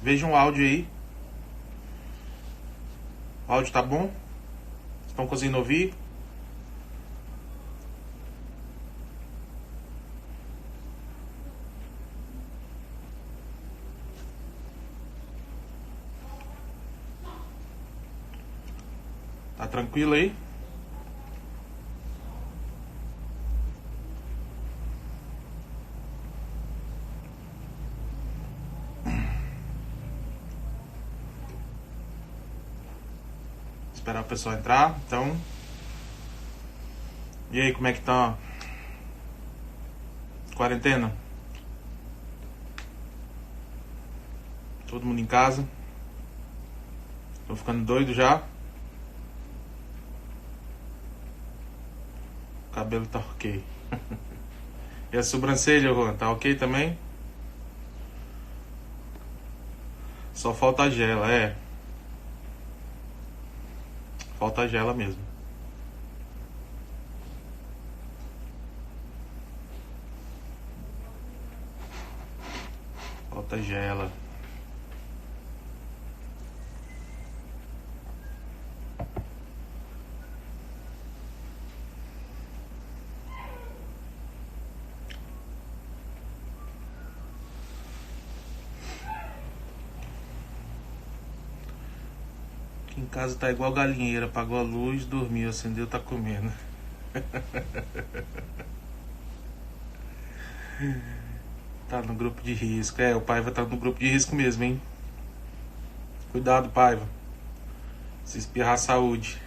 Vejam o áudio aí. O áudio tá bom? Estão conseguindo ouvir? Tá tranquilo aí? Esperar o pessoal entrar, então. E aí, como é que tá? Quarentena? Todo mundo em casa? Tô ficando doido já? O cabelo tá ok. E a sobrancelha, Juan, tá ok também? Só falta a gela, é. Falta a gela mesmo. Falta a gela. Aqui em casa tá igual galinheira, apagou a luz, dormiu, acendeu, tá comendo. Tá no grupo de risco. É, o Paiva tá no grupo de risco mesmo, hein? Cuidado, Paiva. Se espirrar, saúde.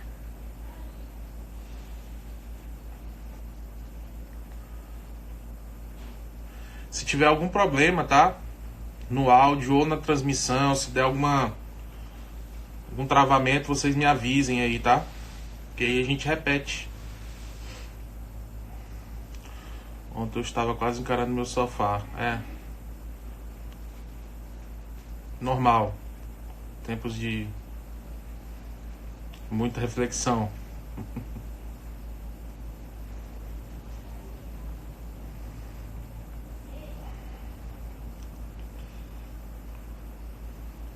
Se tiver algum problema, tá? No áudio ou na transmissão, se der algum travamento, vocês me avisem aí, tá? Que aí a gente repete. Ontem eu estava quase encarando meu sofá. É. Normal. Tempos de muita reflexão.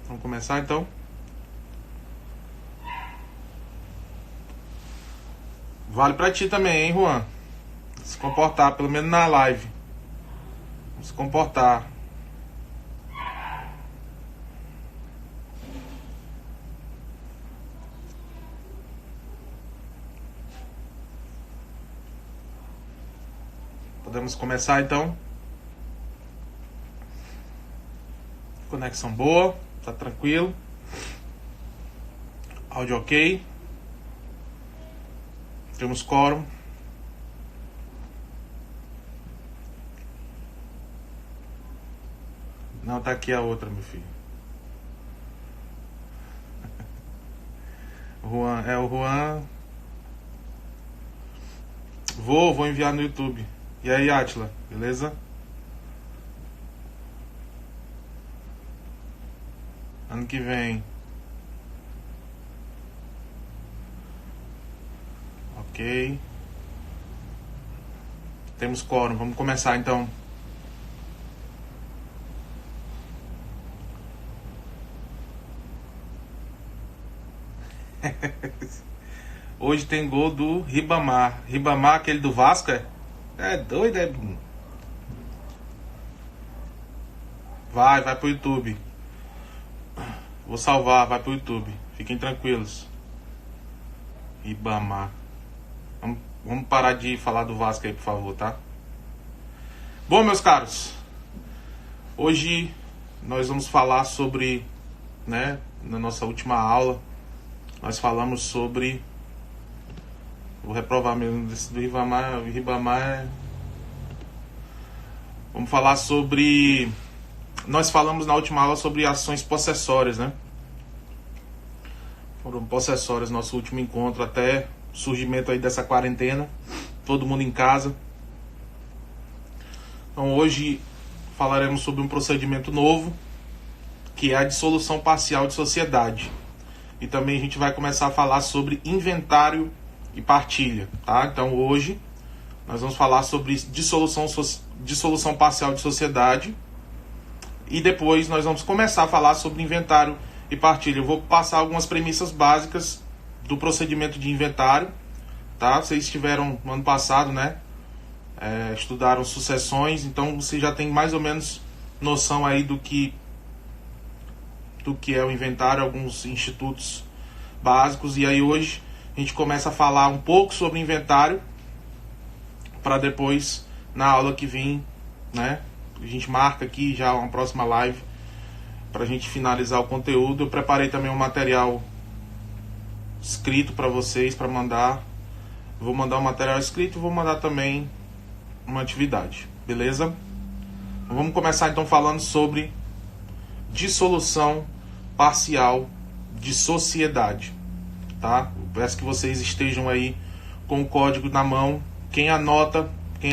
Vamos começar então? Vale pra ti também, hein, Juan? Se comportar, pelo menos na live. Se comportar. Podemos começar então? Conexão boa, tá tranquilo. Áudio ok. Temos quórum. Não, tá aqui a outra, meu filho. Juan, é o Juan. Vou enviar no YouTube. E aí, Átila, beleza? Ano que vem. Ok. Temos quórum, vamos começar então. Hoje tem gol do Ribamar. Ribamar, aquele do Vasco, é? É doido, é? Vai pro YouTube. Vou salvar, vai pro YouTube. Fiquem tranquilos. Ribamar. Vamos parar de falar do Vasco aí, por favor, tá? Bom, meus caros, hoje nós vamos falar sobre, né, na nossa última aula, nós falamos sobre o reprovamento desse do Ribamar. Vamos falar sobre... Nós falamos na última aula sobre ações possessórias, né? Foram possessórias nosso último encontro até o surgimento aí dessa quarentena. Todo mundo em casa. Então hoje falaremos sobre um procedimento novo, que é a dissolução parcial de sociedade. E também a gente vai começar a falar sobre inventário e partilha, tá? Então hoje nós vamos falar sobre dissolução parcial de sociedade e depois nós vamos começar a falar sobre inventário e partilha. Eu vou passar algumas premissas básicas do procedimento de inventário, tá? Vocês estiveram no ano passado, né? Estudaram sucessões, então você já tem mais ou menos noção aí do que é o inventário, alguns institutos básicos. E aí hoje a gente começa a falar um pouco sobre inventário, para depois, na aula que vem, né, a gente marca aqui já uma próxima live para a gente finalizar o conteúdo. Eu preparei também um material escrito para vocês, para mandar. Vou mandar um material escrito e vou mandar também uma atividade, beleza? Vamos começar então falando sobre dissolução parcial de sociedade, tá? Eu peço que vocês estejam aí com o código na mão. Quem anota, quem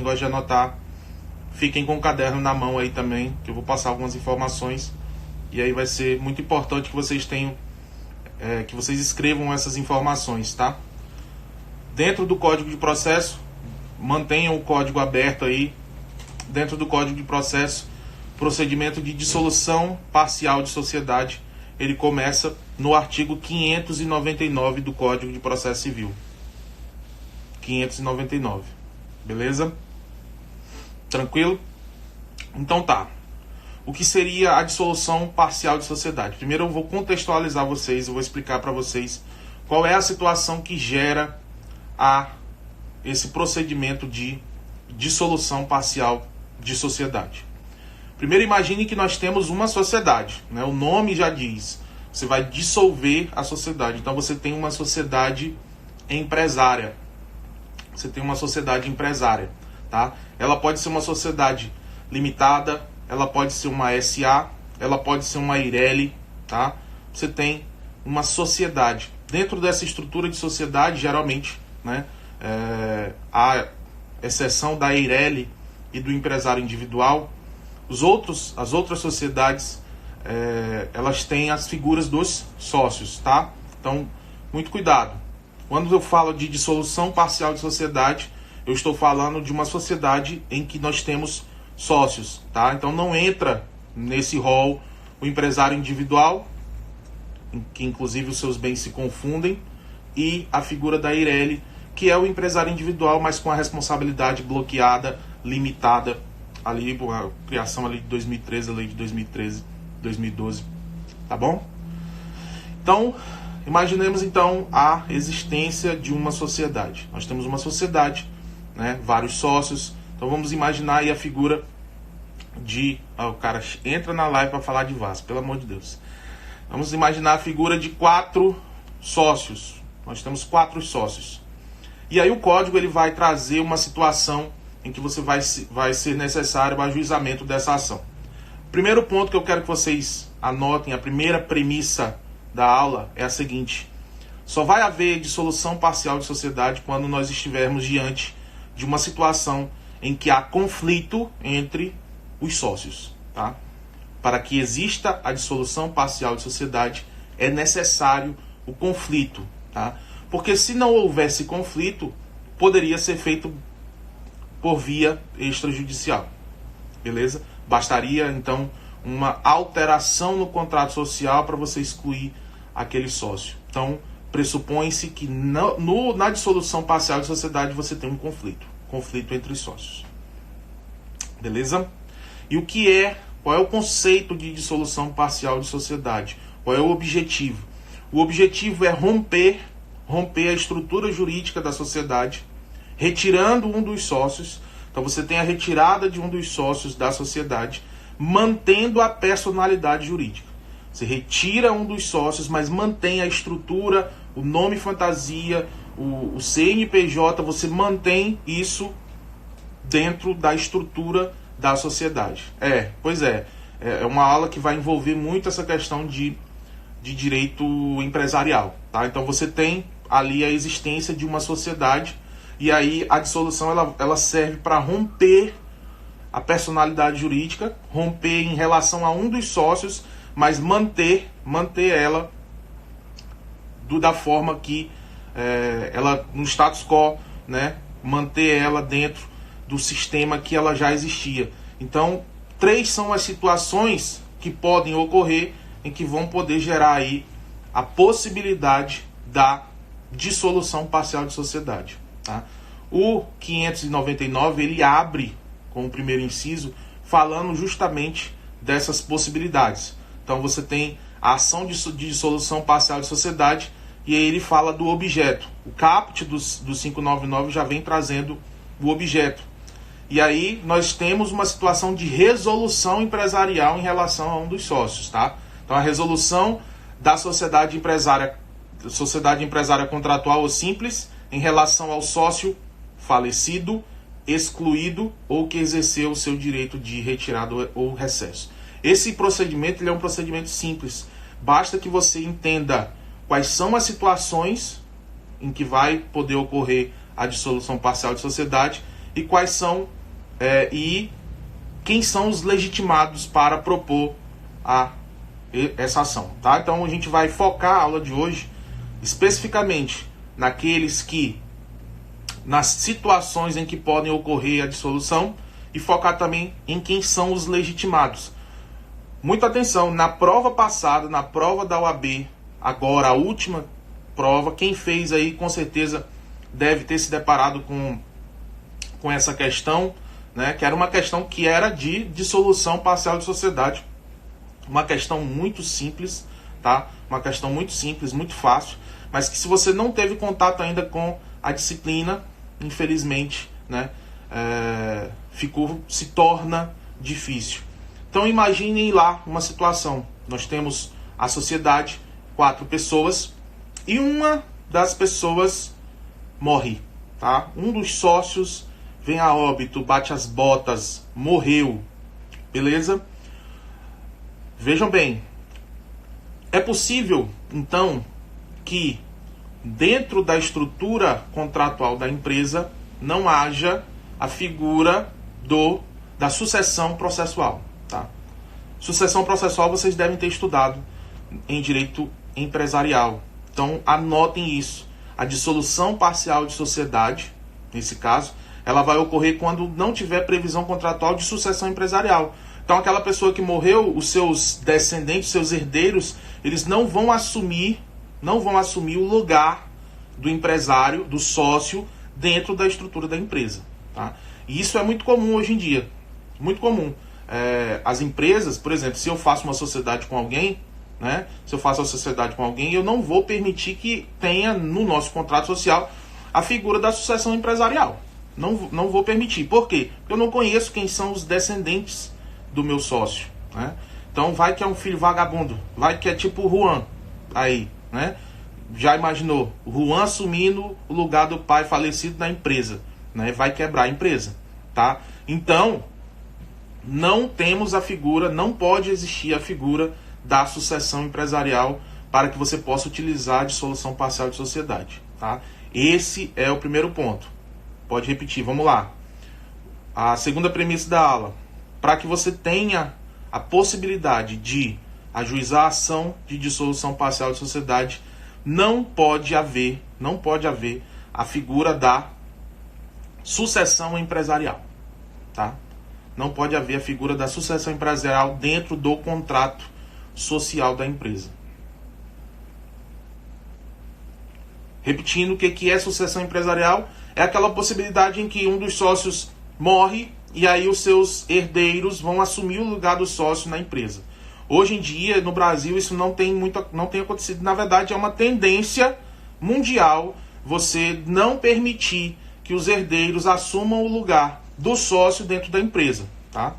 gosta de anotar, fiquem com o caderno na mão aí também, que eu vou passar algumas informações. E aí vai ser muito importante que vocês tenham, que vocês escrevam essas informações, tá? Dentro do código de processo, mantenham o código aberto aí. Dentro do código de processo, procedimento de dissolução parcial de sociedade, ele começa no artigo 599 do Código de Processo Civil. 599. Beleza? Tranquilo? Então tá. O que seria a dissolução parcial de sociedade? Primeiro eu vou contextualizar vocês, eu vou explicar para vocês qual é a situação que gera esse procedimento de dissolução parcial de sociedade. Primeiro imagine que nós temos uma sociedade, né? O nome já diz, você vai dissolver a sociedade. Então você tem uma sociedade empresária. Você tem uma sociedade empresária, tá? Ela pode ser uma sociedade limitada, ela pode ser uma SA, ela pode ser uma Eireli, tá? Você tem uma sociedade. Dentro dessa estrutura de sociedade, geralmente, né, a exceção da Eireli e do empresário individual, as outras sociedades, elas têm as figuras dos sócios, tá? Então, muito cuidado. Quando eu falo de dissolução parcial de sociedade, eu estou falando de uma sociedade em que nós temos sócios, tá? Então não entra nesse rol o empresário individual, que inclusive os seus bens se confundem, e a figura da Eireli, que é o empresário individual, mas com a responsabilidade bloqueada, limitada, ali, a criação ali de 2013, a lei de 2012, tá bom? Então, imaginemos então a existência de uma sociedade. Nós temos uma sociedade, né, vários sócios. Então vamos imaginar aí a figura de... o cara entra na live para falar de Vasco, pelo amor de Deus. Vamos imaginar a figura de 4 sócios. Nós temos 4 sócios. E aí o código ele vai trazer uma situação em que você vai ser necessário o ajuizamento dessa ação. Primeiro ponto que eu quero que vocês anotem, a primeira premissa da aula é a seguinte: só vai haver dissolução parcial de sociedade quando nós estivermos diante de uma situação em que há conflito entre os sócios, tá? Para que exista a dissolução parcial de sociedade, é necessário o conflito, tá? Porque se não houvesse conflito, poderia ser feito por via extrajudicial, beleza? Bastaria, então, uma alteração no contrato social para você excluir aquele sócio. Então, pressupõe-se que na dissolução parcial de sociedade você tem um conflito entre os sócios. Beleza? E qual é o conceito de dissolução parcial de sociedade? Qual é o objetivo? O objetivo é romper a estrutura jurídica da sociedade, retirando um dos sócios. Então você tem a retirada de um dos sócios da sociedade, mantendo a personalidade jurídica. Você retira um dos sócios, mas mantém a estrutura, o nome fantasia, o CNPJ, você mantém isso dentro da estrutura da sociedade. Pois é. É uma aula que vai envolver muito essa questão de direito empresarial, tá? Então você tem ali a existência de uma sociedade, e aí a dissolução ela serve para romper a personalidade jurídica, romper em relação a um dos sócios, mas manter ela da forma que ela no status quo, né? Manter ela dentro do sistema que ela já existia. Então, 3 são as situações que podem ocorrer em que vão poder gerar aí a possibilidade da dissolução parcial de sociedade. Tá? O 599 ele abre com o primeiro inciso falando justamente dessas possibilidades. Então você tem a ação de dissolução parcial de sociedade e aí ele fala do objeto. O caput do 599 já vem trazendo o objeto. E aí nós temos uma situação de resolução empresarial em relação a um dos sócios. Tá? Então a resolução da sociedade empresária contratual ou simples em relação ao sócio falecido, excluído ou que exerceu o seu direito de retirada ou recesso. Esse procedimento ele é um procedimento simples. Basta que você entenda quais são as situações em que vai poder ocorrer a dissolução parcial de sociedade e quais são e quem são os legitimados para propor essa ação. Tá? Então a gente vai focar a aula de hoje especificamente nas situações em que podem ocorrer a dissolução e focar também em quem são os legitimados. Muita atenção, na prova passada, na prova da OAB, agora a última prova, quem fez aí com certeza deve ter se deparado com essa questão, né, que era uma questão que era de dissolução parcial de sociedade. Uma questão muito simples, tá? Uma questão muito simples, muito fácil, mas que se você não teve contato ainda com a disciplina, infelizmente, né, se torna difícil. Então imaginem lá uma situação. Nós temos a sociedade, 4 pessoas, e uma das pessoas morre. Tá? Um dos sócios vem a óbito, bate as botas, morreu. Beleza? Vejam bem. É possível, então, que dentro da estrutura contratual da empresa não haja a figura da sucessão processual. Tá? Sucessão processual vocês devem ter estudado em direito empresarial. Então anotem isso. A dissolução parcial de sociedade, nesse caso, ela vai ocorrer quando não tiver previsão contratual de sucessão empresarial. Então aquela pessoa que morreu, os seus descendentes, seus herdeiros, eles não vão assumir o lugar do empresário, do sócio, dentro da estrutura da empresa. Tá? E isso é muito comum hoje em dia. Muito comum. As empresas, por exemplo, se eu faço uma sociedade com alguém, né? Se eu faço a sociedade com alguém, eu não vou permitir que tenha no nosso contrato social a figura da sucessão empresarial. Não vou permitir. Por quê? Porque eu não conheço quem são os descendentes do meu sócio. Né? Então vai que é um filho vagabundo. Vai que é tipo o Juan. Aí, né? Já imaginou? O Juan assumindo o lugar do pai falecido na empresa. Né? Vai quebrar a empresa. Tá? Então, não temos a figura, não pode existir a figura da sucessão empresarial para que você possa utilizar a dissolução parcial de sociedade. Tá? Esse é o primeiro ponto. Pode repetir, vamos lá. A segunda premissa da aula. Para que você tenha a possibilidade de ajuizar a ação de dissolução parcial de sociedade, não pode haver a figura da sucessão empresarial. Tá? Não pode haver a figura da sucessão empresarial dentro do contrato social da empresa. Repetindo, o que é sucessão empresarial? É aquela possibilidade em que um dos sócios morre e aí os seus herdeiros vão assumir o lugar do sócio na empresa. Hoje em dia, no Brasil, isso não tem acontecido. Na verdade, é uma tendência mundial você não permitir que os herdeiros assumam o lugar do sócio dentro da empresa. Tá?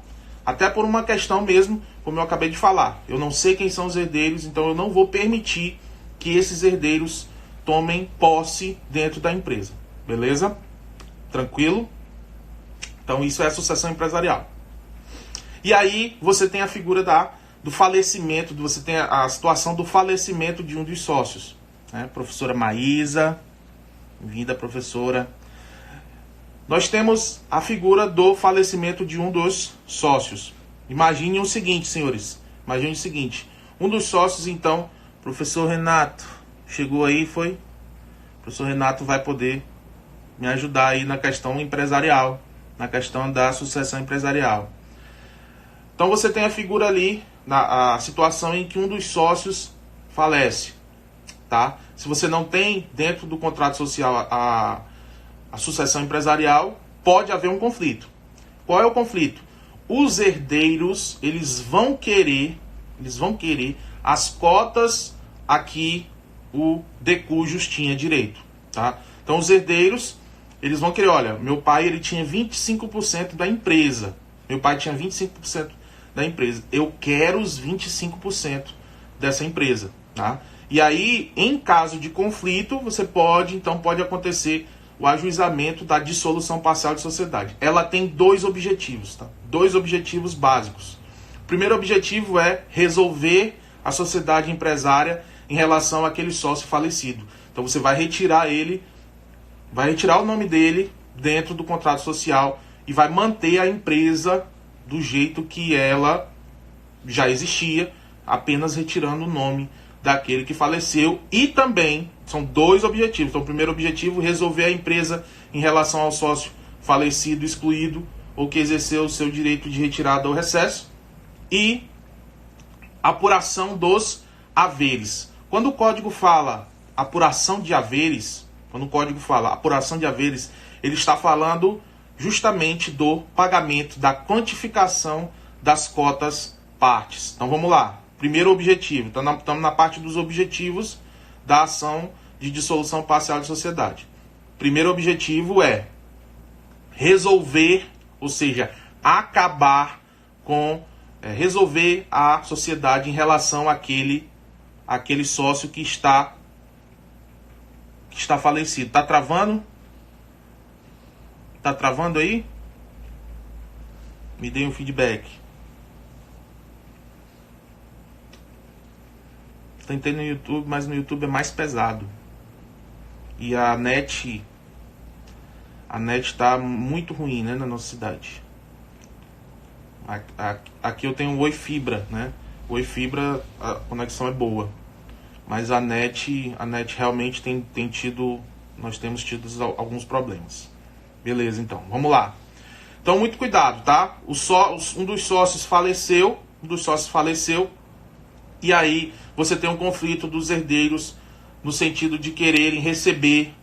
Até por uma questão mesmo, como eu acabei de falar. Eu não sei quem são os herdeiros, então eu não vou permitir que esses herdeiros tomem posse dentro da empresa. Beleza? Tranquilo? Então isso é a sucessão empresarial. E aí você tem a figura do falecimento, você tem a situação do falecimento de um dos sócios. Né? Professora Maísa, bem-vinda, professora. Nós temos a figura do falecimento de um dos sócios. Imaginem o seguinte, senhores. Imagine o seguinte. Um dos sócios, então, professor Renato, chegou aí, foi? O professor Renato vai poder me ajudar aí na questão empresarial, na questão da sucessão empresarial. Então você tem a figura ali, a situação em que um dos sócios falece, tá? Se você não tem dentro do contrato social a sucessão empresarial, pode haver um conflito. Qual é o conflito? Os herdeiros, eles vão querer as cotas a que o de cujos tinha direito, tá? Então os herdeiros, eles vão querer, olha, meu pai ele tinha 25% da empresa. Meu pai tinha 25% da empresa. Eu quero os 25% dessa empresa, tá? E aí, em caso de conflito, pode acontecer o ajuizamento da dissolução parcial de sociedade. Ela tem dois objetivos, tá? Dois objetivos básicos. O primeiro objetivo é resolver a sociedade empresária em relação àquele sócio falecido. Então você vai retirar o nome dele dentro do contrato social e vai manter a empresa do jeito que ela já existia, apenas retirando o nome daquele que faleceu. E também são dois objetivos. Então o primeiro objetivo, resolver a empresa em relação ao sócio falecido, excluído, ou que exerceu o seu direito de retirada ou recesso. E apuração dos haveres. Quando o código fala apuração de haveres, ele está falando justamente do pagamento, da quantificação das cotas partes. Então vamos lá. Primeiro objetivo, estamos na parte dos objetivos da ação de dissolução parcial de sociedade. Primeiro objetivo é resolver, ou seja, acabar com, resolver a sociedade em relação àquele sócio que está falecido. Tá travando? Tá travando aí? Me dê um feedback. Tentei no YouTube, mas no YouTube é mais pesado. E a net tá muito ruim, né, na nossa cidade. Aqui eu tenho o Oi Fibra, né? O Oi Fibra, a conexão é boa. Mas a net realmente nós temos tido alguns problemas. Beleza, então, vamos lá. Então, muito cuidado, tá? Um dos sócios faleceu, e aí você tem um conflito dos herdeiros no sentido de quererem receber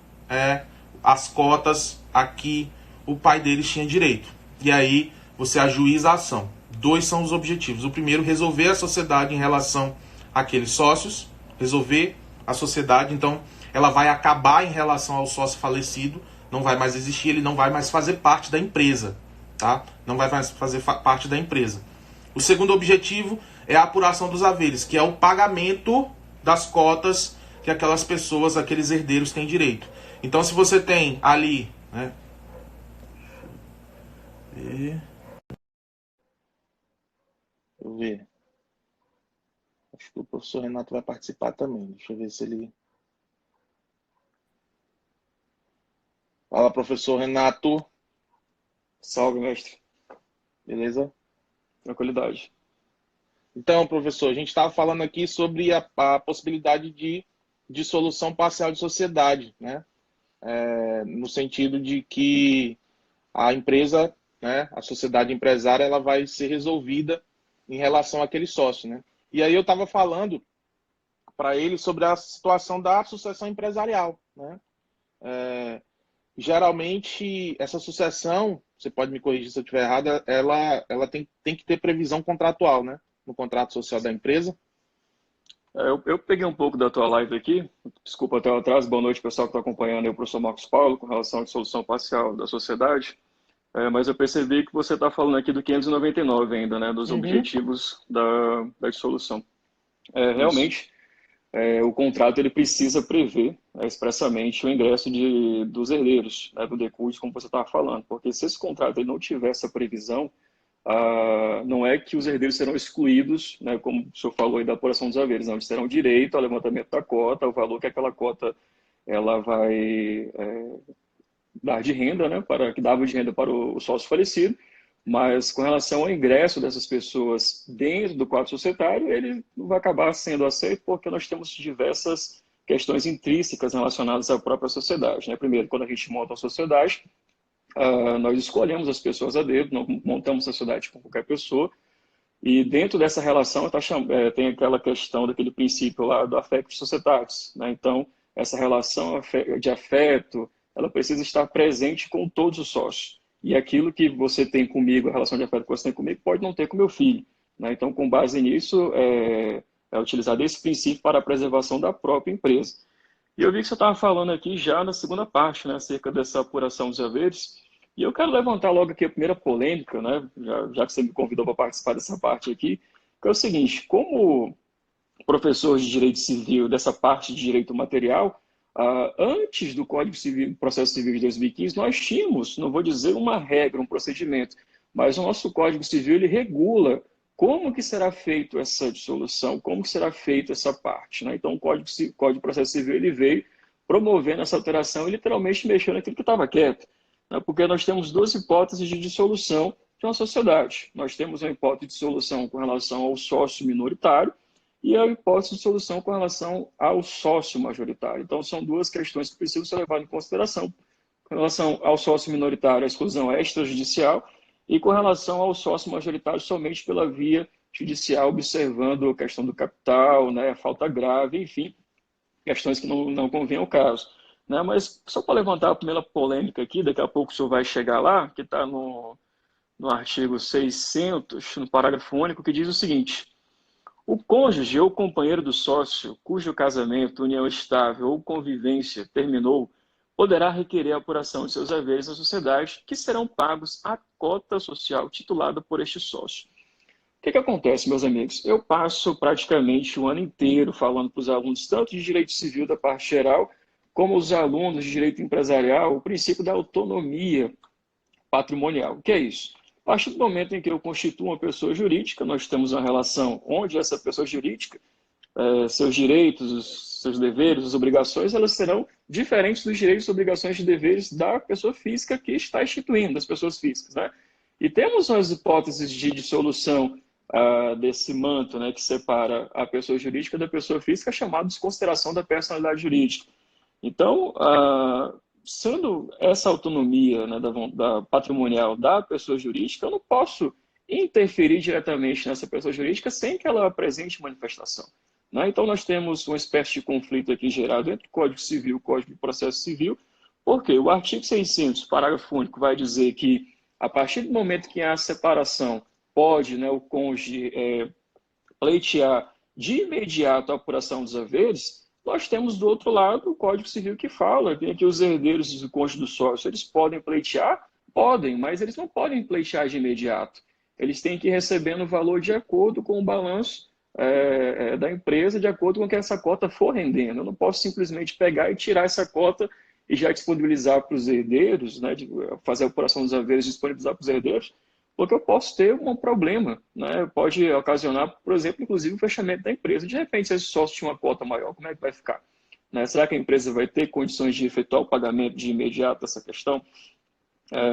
as cotas a que o pai deles tinha direito. E aí você ajuiza a ação. Dois são os objetivos. O primeiro, resolver a sociedade em relação àqueles sócios, resolver a sociedade, então ela vai acabar em relação ao sócio falecido, não vai mais existir, ele não vai mais fazer parte da empresa, tá? Não vai mais fazer parte da empresa. O segundo objetivo é a apuração dos haveres, que é o pagamento das cotas que aquelas pessoas, aqueles herdeiros têm direito. Então, se você tem ali, né? Deixa eu ver. Acho que o professor Renato vai participar também. Deixa eu ver se ele... Fala, professor Renato. Salve, mestre. Beleza? Tranquilidade. Então, professor, a gente estava falando aqui sobre a possibilidade de dissolução parcial de sociedade, né? No sentido de que a empresa, né, a sociedade empresária, ela vai ser resolvida em relação àquele sócio, né? E aí eu estava falando para ele sobre a situação da sucessão empresarial, né? Geralmente, essa sucessão, você pode me corrigir se eu estiver errado, ela tem que ter previsão contratual, né? No contrato social da empresa. Eu peguei um pouco da tua live aqui, desculpa até o atraso, boa noite pessoal que está acompanhando aí, o professor Marcos Paulo, com relação à dissolução parcial da sociedade, mas eu percebi que você está falando aqui do 599 ainda, né, dos objetivos da dissolução. Realmente, o contrato ele precisa prever expressamente o ingresso dos herdeiros, né, do decúbito, como você estava falando, porque se esse contrato ele não tiver essa previsão, não é que os herdeiros serão excluídos, né, como o senhor falou aí da apuração dos haveres, não, eles terão direito ao levantamento da cota, o valor que aquela cota ela vai dar de renda, né, que dava de renda para o sócio falecido, mas com relação ao ingresso dessas pessoas dentro do quadro societário, ele não vai acabar sendo aceito porque nós temos diversas questões intrínsecas relacionadas à própria sociedade, né? Primeiro, quando a gente monta uma sociedade, nós escolhemos as pessoas a dedo, não montamos a sociedade com qualquer pessoa. E dentro dessa relação tem aquela questão daquele princípio lá do affectus societatis, né? Então, essa relação de afeto, ela precisa estar presente com todos os sócios. E aquilo que você tem comigo, a relação de afeto que você tem comigo, pode não ter com meu filho, né? Então, com base nisso, é utilizado esse princípio para a preservação da própria empresa. E eu vi que você estava falando aqui já na segunda parte, né, acerca dessa apuração dos haveres. E eu quero levantar logo aqui a primeira polêmica, né, já que você me convidou para participar dessa parte aqui, que é o seguinte: como professor de direito civil dessa parte de direito material, antes do Código Civil, Processo Civil de 2015, nós tínhamos, não vou dizer uma regra, um procedimento, mas o nosso Código Civil ele regula como que será feito essa dissolução, como que será feita essa parte, né? Então, o Código de Processo Civil ele veio promovendo essa alteração e literalmente mexendo naquilo que estava quieto, né? Porque nós temos duas hipóteses de dissolução de uma sociedade. Nós temos uma hipótese de dissolução com relação ao sócio minoritário e a hipótese de solução com relação ao sócio majoritário. Então, são duas questões que precisam ser levadas em consideração. Com relação ao sócio minoritário, a exclusão é extrajudicial, e com relação ao sócio majoritário, somente pela via judicial, observando a questão do capital, né, a falta grave, enfim, questões que não convêm ao caso. Né? Mas só para levantar a primeira polêmica aqui, daqui a pouco o senhor vai chegar lá, que está no artigo 600, no parágrafo único, que diz o seguinte: o cônjuge ou companheiro do sócio, cujo casamento, união estável ou convivência terminou, poderá requerer a apuração de seus haveres na sociedade, que serão pagos à cota social titulada por este sócio. O que acontece, meus amigos? Eu passo praticamente o ano inteiro falando para os alunos, tanto de direito civil da parte geral, como os alunos de direito empresarial, o princípio da autonomia patrimonial. O que é isso? A partir do momento em que eu constituo uma pessoa jurídica, nós temos uma relação onde essa pessoa jurídica, seus direitos, seus deveres, as obrigações, elas serão diferentes dos direitos, obrigações e deveres da pessoa física que está instituindo, das pessoas físicas, né? E temos as hipóteses de dissolução desse manto, né, que separa a pessoa jurídica da pessoa física, chamado de desconsideração da personalidade jurídica. Então, sendo essa autonomia, né, da patrimonial da pessoa jurídica, eu não posso interferir diretamente nessa pessoa jurídica sem que ela apresente manifestação. Né? Então, nós temos uma espécie de conflito aqui gerado entre o Código Civil e o Código de Processo Civil, porque o artigo 600, parágrafo único, vai dizer que, a partir do momento que há separação, pode, né, o cônjuge pleitear de imediato a apuração dos haveres. Nós temos do outro lado o Código Civil que fala que os herdeiros do cônjuge do sócio, eles podem pleitear? Podem, mas eles não podem pleitear de imediato. Eles têm que ir recebendo o valor de acordo com o balanço da empresa, de acordo com o que essa cota for rendendo. Eu não posso simplesmente pegar e tirar essa cota e já disponibilizar para os herdeiros, né, fazer a apuração dos haveres e disponibilizar para os herdeiros, porque eu posso ter um problema, né? Pode ocasionar, por exemplo, inclusive o fechamento da empresa. De repente, se esse sócio tinha uma cota maior, como é que vai ficar? Né? Será que a empresa vai ter condições de efetuar o pagamento de imediato dessa questão?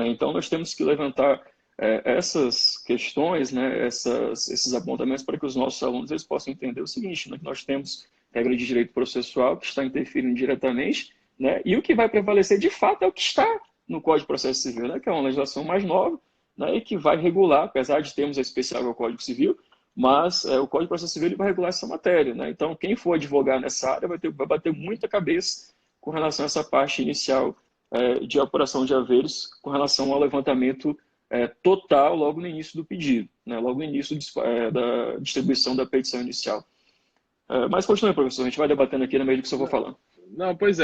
Então, nós temos que levantar essas questões, né? Esses apontamentos para que os nossos alunos eles possam entender o seguinte, né? Que nós temos regra de direito processual que está interferindo diretamente, né? E o que vai prevalecer, de fato, é o que está no Código de Processo Civil, né? Que é uma legislação mais nova, né, e que vai regular, apesar de termos a especial ao Código Civil, mas o Código de Processo Civil ele vai regular essa matéria. Né? Então, quem for advogar nessa área vai bater muita cabeça com relação a essa parte inicial de apuração de haveres, com relação ao levantamento total logo no início do pedido, né? Logo no início da distribuição da petição inicial. Mas continue, professor, a gente vai debatendo aqui na medida que o senhor for falando. Não, pois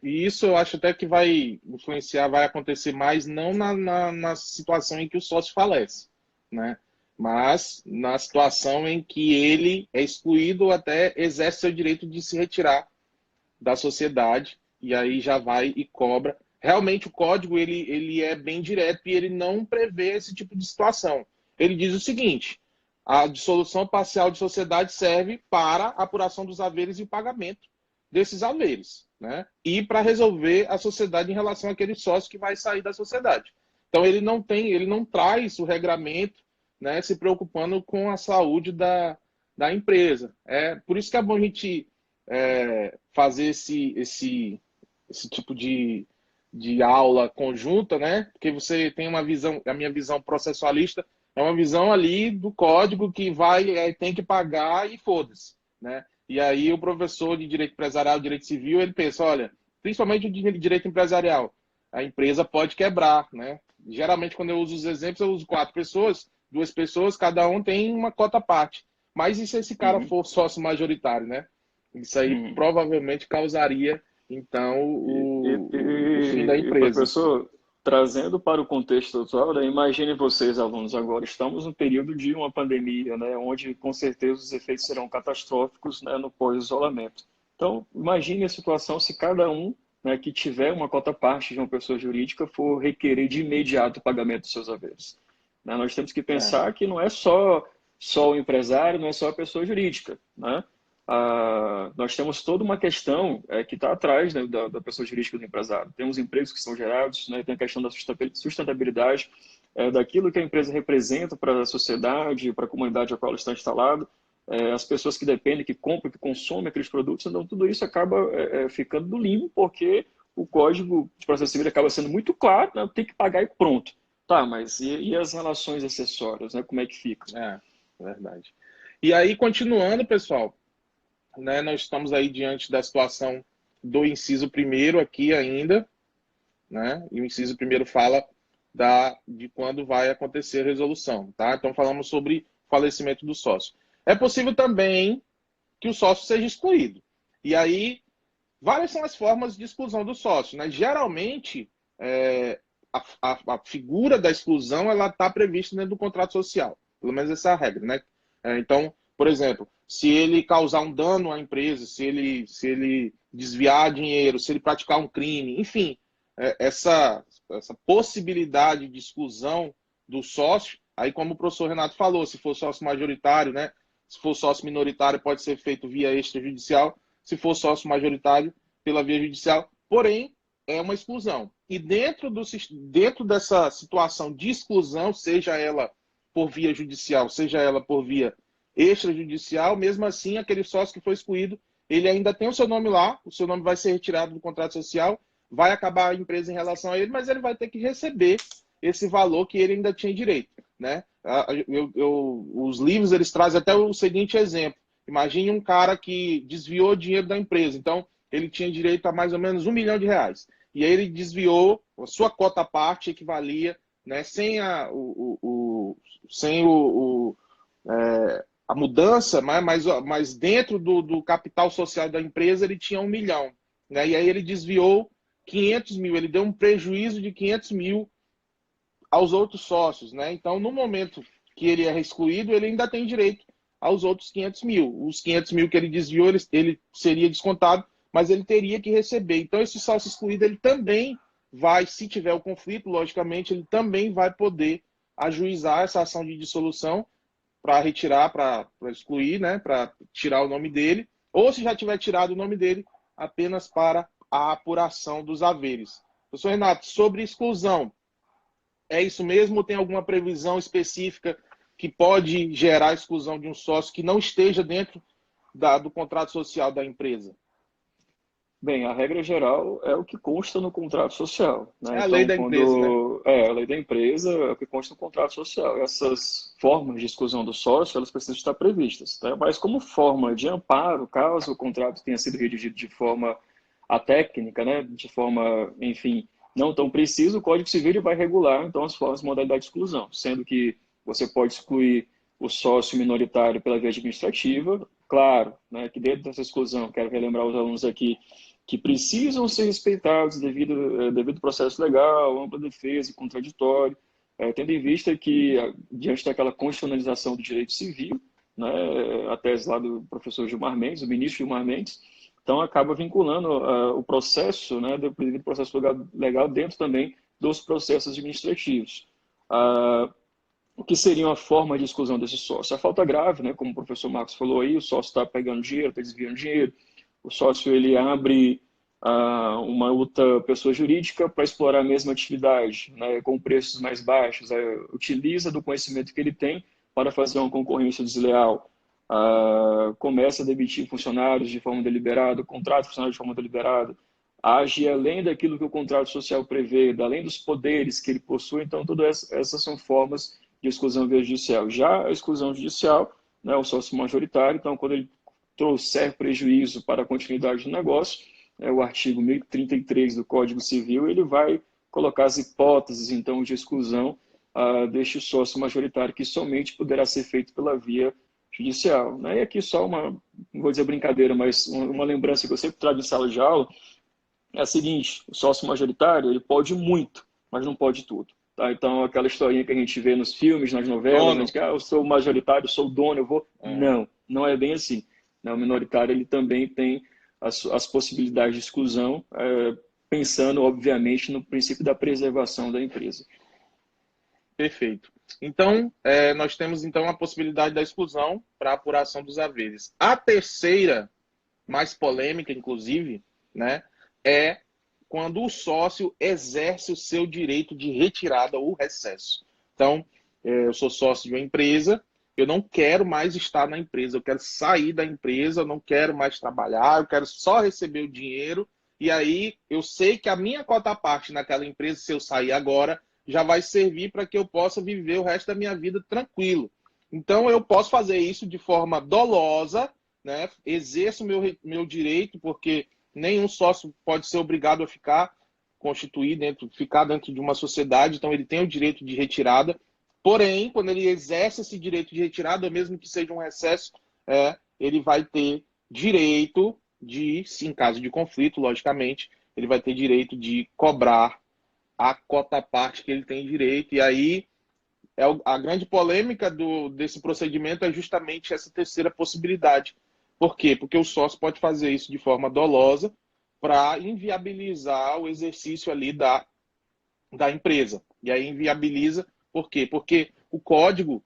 e isso eu acho até que vai influenciar, vai acontecer mais não na situação em que o sócio falece, né? Mas na situação em que ele é excluído ou até exerce seu direito de se retirar da sociedade e aí já vai e cobra. Realmente o código ele é bem direto e ele não prevê esse tipo de situação. Ele diz o seguinte: a dissolução parcial de sociedade serve para a apuração dos haveres e o pagamento desses haveres, né? E para resolver a sociedade em relação àquele sócio que vai sair da sociedade. Então ele não traz o regramento, né, se preocupando com a saúde da empresa. Por isso que é bom a gente fazer esse tipo de aula conjunta, né? Porque você tem uma visão, a minha visão processualista, É uma visão ali do código que tem que pagar e foda-se, né? E aí o professor de direito empresarial, direito civil, ele pensa, olha, principalmente o de direito empresarial, a empresa pode quebrar, né? Geralmente quando eu uso os exemplos, eu uso 4 pessoas, 2 pessoas, cada um tem uma cota à parte. Mas e se esse cara Uhum, for sócio majoritário, né? Isso aí uhum. provavelmente causaria, então, E, e, o fim da e, empresa. professor, trazendo para o contexto atual, né, imagine vocês, alunos, agora estamos no período de uma pandemia, né, onde com certeza os efeitos serão catastróficos, né, no pós-isolamento. Então, imagine a situação se cada um, né, que tiver uma cota parte de uma pessoa jurídica for requerer de imediato o pagamento dos seus haveres. Né, nós temos que É, pensar que não é só o empresário, não é só a pessoa jurídica, né? Nós temos toda uma questão que está atrás, né, da pessoa jurídica do empresário. Temos empregos que são gerados, né, tem a questão da sustentabilidade, daquilo que a empresa representa para a sociedade, para a comunidade a qual ela está instalada, as pessoas que dependem, que compram, que consomem aqueles produtos. Então, tudo isso acaba ficando no limbo, porque o Código de Processo Civil acaba sendo muito claro, né, tem que pagar e pronto. Tá, mas e as relações acessórias, né, como é que fica? é, verdade. E aí, continuando, pessoal, né, nós estamos aí diante da situação do inciso primeiro aqui ainda, né? E o inciso primeiro fala de quando vai acontecer a resolução, tá? Então falamos sobre falecimento do sócio. É possível também que o sócio seja excluído. E aí, várias são as formas de exclusão do sócio, né? Geralmente, a figura da exclusão ela está prevista dentro do contrato social, pelo menos essa é a regra, né? Então, por exemplo, se ele causar um dano à empresa, se ele desviar dinheiro, se ele praticar um crime, enfim, essa possibilidade de exclusão do sócio, aí como o professor Renato falou, se for sócio majoritário, né? Se for sócio minoritário, pode ser feito via extrajudicial, se for sócio majoritário, pela via judicial, porém, é uma exclusão. E dentro dessa situação de exclusão, seja ela por via judicial, seja ela por via extrajudicial, mesmo assim, aquele sócio que foi excluído, ele ainda tem o seu nome lá, o seu nome vai ser retirado do contrato social, vai acabar a empresa em relação a ele, mas ele vai ter que receber esse valor que ele ainda tinha direito, né? Os livros eles trazem até o seguinte exemplo: imagine um cara que desviou dinheiro da empresa, então ele tinha direito a mais ou menos R$ 1 milhão, e aí ele desviou a sua cota à parte equivalia, né, sem a mudança, mas dentro do capital social da empresa ele tinha 1 milhão, né? E aí ele desviou 500 mil, ele deu um prejuízo de 500 mil aos outros sócios, né? Então, no momento que ele é excluído, ele ainda tem direito aos outros 500 mil. Os 500 mil que ele desviou, ele seria descontado, mas ele teria que receber. Então, esse sócio excluído, ele também vai, se tiver o conflito, logicamente, ele também vai poder ajuizar essa ação de dissolução para retirar, para excluir, né? Para tirar o nome dele, ou se já tiver tirado o nome dele, apenas para a apuração dos haveres. Professor Renato, sobre exclusão, é isso mesmo ou tem alguma previsão específica que pode gerar a exclusão de um sócio que não esteja dentro do contrato social da empresa? Bem, a regra geral é o que consta no contrato social, É né? a lei Então, da empresa, né? quando é a lei da empresa, é o que consta no contrato social. Essas formas de exclusão do sócio, elas precisam estar previstas, tá? Mas como forma de amparo, caso o contrato tenha sido redigido de forma atécnica, né? De forma, enfim, não tão precisa, o Código Civil ele vai regular, então, as formas de modalidade de exclusão, sendo que você pode excluir o sócio minoritário pela via administrativa, claro, né? Que dentro dessa exclusão, quero relembrar os alunos aqui, que precisam ser respeitados devido processo legal, ampla defesa e contraditório, tendo em vista que, diante daquela constitucionalização do direito civil, né, a tese lá do professor Gilmar Mendes, o ministro Gilmar Mendes, então acaba vinculando o processo, né, do devido processo legal dentro também dos processos administrativos. O que seria uma forma de exclusão desse sócio? A falta grave, né, como o professor Marcos falou aí, o sócio está pegando dinheiro, está desviando dinheiro, o sócio ele abre uma outra pessoa jurídica para explorar a mesma atividade, né, com preços mais baixos, utiliza do conhecimento que ele tem para fazer uma concorrência desleal, começa a demitir funcionários de forma deliberada, contrata funcionários de forma deliberada, age além daquilo que o contrato social prevê, além dos poderes que ele possui. Então, todas essas são formas de exclusão via judicial. Já a exclusão judicial, né, o sócio majoritário, então, quando ele trouxer prejuízo para a continuidade do negócio, o artigo 1033 do Código Civil, ele vai colocar as hipóteses, então, de exclusão deste sócio majoritário, que somente poderá ser feito pela via judicial. Né? E aqui só uma, não vou dizer brincadeira, mas uma lembrança que eu sempre trago em sala de aula é a seguinte: o sócio majoritário, ele pode muito, mas não pode tudo. Tá? Então, aquela historinha que a gente vê nos filmes, nas novelas, né, de que eu sou majoritário, sou dono, eu vou... Não, não é bem assim. Né? O minoritário, ele também tem as possibilidades de exclusão, pensando, obviamente, no princípio da preservação da empresa. Perfeito. Então, nós temos então a possibilidade da exclusão para apuração dos haveres. A terceira, mais polêmica, inclusive, né, é quando o sócio exerce o seu direito de retirada ou recesso. Então, eu sou sócio de uma empresa, eu não quero mais estar na empresa, eu quero sair da empresa, eu não quero mais trabalhar, eu quero só receber o dinheiro, e aí eu sei que a minha cota-parte naquela empresa, se eu sair agora, já vai servir para que eu possa viver o resto da minha vida tranquilo. Então, eu posso fazer isso de forma dolosa, né? Exerço meu direito, porque nenhum sócio pode ser obrigado a ficar ficar dentro de uma sociedade, então ele tem o direito de retirada. Porém, quando ele exerce esse direito de retirada, mesmo que seja um recesso, ele vai ter direito de, em caso de conflito, logicamente, ele vai ter direito de cobrar a cota-parte que ele tem direito. E aí, a grande polêmica desse procedimento é justamente essa terceira possibilidade. Por quê? Porque o sócio pode fazer isso de forma dolosa para inviabilizar o exercício ali da empresa. E aí inviabiliza, por quê? Porque o código,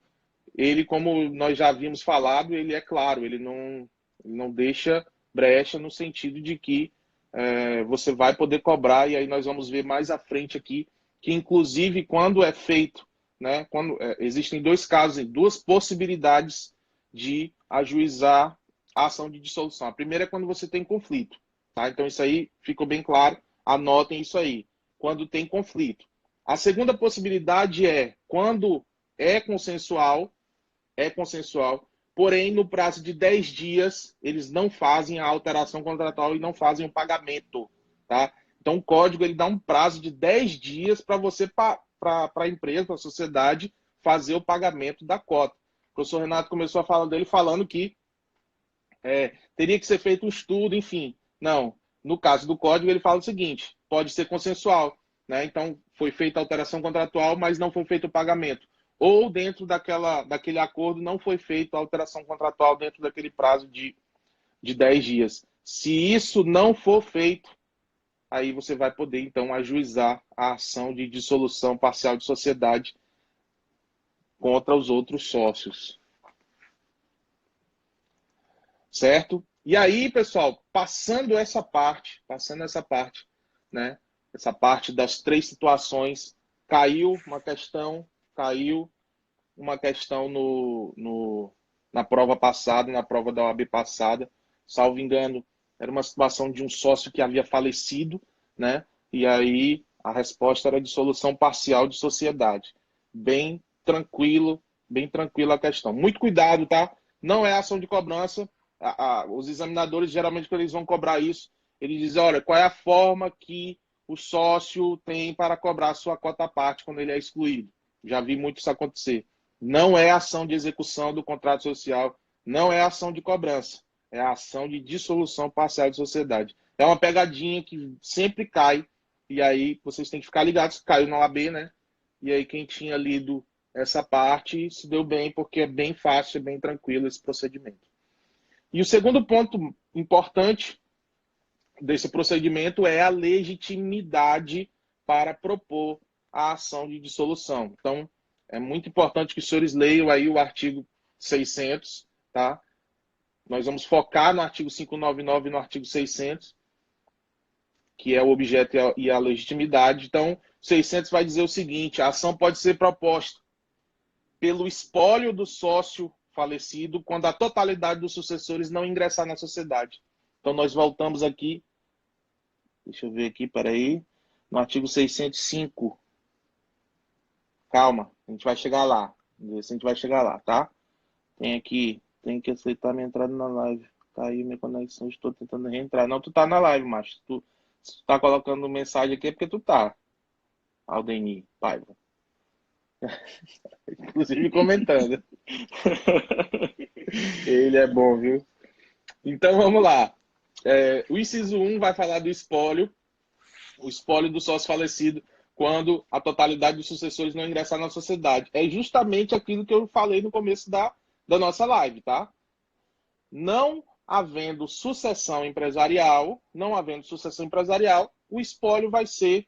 ele, como nós já havíamos falado, ele é claro, ele não deixa brecha no sentido de que você vai poder cobrar, e aí nós vamos ver mais à frente aqui, que inclusive quando é feito, né, existem dois casos, duas possibilidades de ajuizar a ação de dissolução. A primeira é quando você tem conflito, tá? Então isso aí ficou bem claro, anotem isso aí, quando tem conflito. A segunda possibilidade é quando é consensual, porém no prazo de 10 dias eles não fazem a alteração contratual e não fazem o pagamento, tá? Então o código ele dá um prazo de 10 dias para você, para a empresa, para a sociedade, fazer o pagamento da cota. O professor Renato começou a falar dele falando que teria que ser feito um estudo, enfim. Não, no caso do código ele fala o seguinte: pode ser consensual, né? Então foi feita a alteração contratual, mas não foi feito o pagamento. Ou dentro daquele acordo não foi feita a alteração contratual dentro daquele prazo de 10 dias. Se isso não for feito, aí você vai poder, então, ajuizar a ação de dissolução parcial de sociedade contra os outros sócios. Certo? E aí, pessoal, passando essa parte, né? Essa parte das três situações, caiu uma questão na prova passada, na prova da OAB passada, salvo engano, era uma situação de um sócio que havia falecido, né? E aí a resposta era dissolução parcial de sociedade. Bem tranquila a questão. Muito cuidado, tá? Não é ação de cobrança. Os examinadores, geralmente, quando eles vão cobrar isso, eles dizem: olha, qual é a forma que o sócio tem para cobrar a sua cota-parte quando ele é excluído. Já vi muito isso acontecer. Não é ação de execução do contrato social, não é ação de cobrança, é a ação de dissolução parcial de sociedade. É uma pegadinha que sempre cai, e aí vocês têm que ficar ligados, caiu na OAB, né? E aí quem tinha lido essa parte se deu bem, porque é bem fácil, é bem tranquilo esse procedimento. E o segundo ponto importante desse procedimento é a legitimidade para propor a ação de dissolução. Então, é muito importante que os senhores leiam aí o artigo 600, tá? Nós vamos focar no artigo 599 e no artigo 600, que é o objeto e a legitimidade. Então, 600 vai dizer o seguinte: a ação pode ser proposta pelo espólio do sócio falecido quando a totalidade dos sucessores não ingressar na sociedade. Então, nós voltamos aqui, deixa eu ver aqui, peraí, no artigo 605. Calma, a gente vai chegar lá. Vamos ver se a gente vai chegar lá, tá? Tem que aceitar minha entrada na live. Caiu minha conexão, estou tentando reentrar. Não, tu tá na live, macho. Se tu tá colocando mensagem aqui é porque tu tá. Aldenir Paiva. Inclusive comentando. Ele é bom, viu? Então vamos lá. O inciso 1 vai falar do espólio. O espólio do sócio falecido quando a totalidade dos sucessores não ingressar na sociedade. É justamente aquilo que eu falei no começo da nossa live, tá? Não havendo sucessão empresarial, o espólio vai ser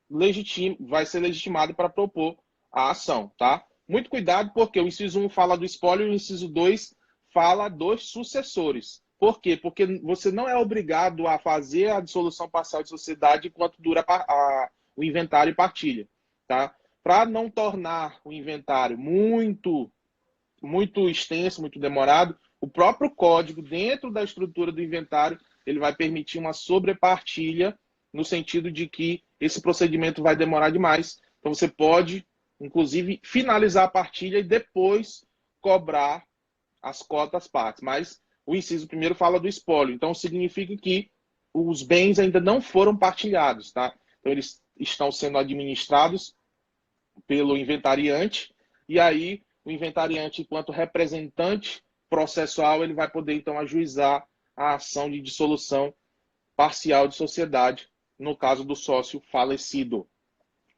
legitimado para propor a ação, tá? Muito cuidado, porque o inciso 1 fala do espólio e o inciso 2 fala dos sucessores. Por quê? Porque você não é obrigado a fazer a dissolução parcial de sociedade enquanto dura o inventário e partilha, tá? Para não tornar o inventário muito extenso, muito demorado, o próprio código, dentro da estrutura do inventário, ele vai permitir uma sobrepartilha, no sentido de que esse procedimento vai demorar demais. Então, você pode, inclusive, finalizar a partilha e depois cobrar as cotas partes. Mas o inciso primeiro fala do espólio. Então, significa que os bens ainda não foram partilhados, tá? Então, eles estão sendo administrados pelo inventariante, e aí o inventariante, enquanto representante processual, ele vai poder, então, ajuizar a ação de dissolução parcial de sociedade, no caso do sócio falecido.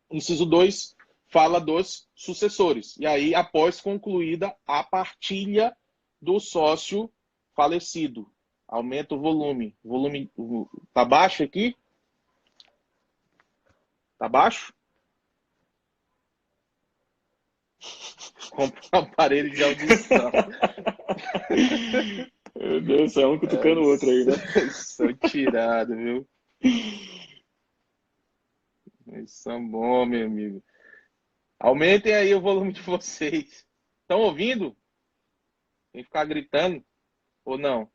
Inciso 2 fala dos sucessores. E aí, após concluída a partilha do sócio falecido, aumenta o volume. O volume tá baixo aqui? Tá baixo? Compra um aparelho de audição. Meu Deus, é um cutucando o outro aí, né? São tirados, viu? Eles são bons, meu amigo. Aumentem aí o volume de vocês. Estão ouvindo? Tem que ficar gritando ou não?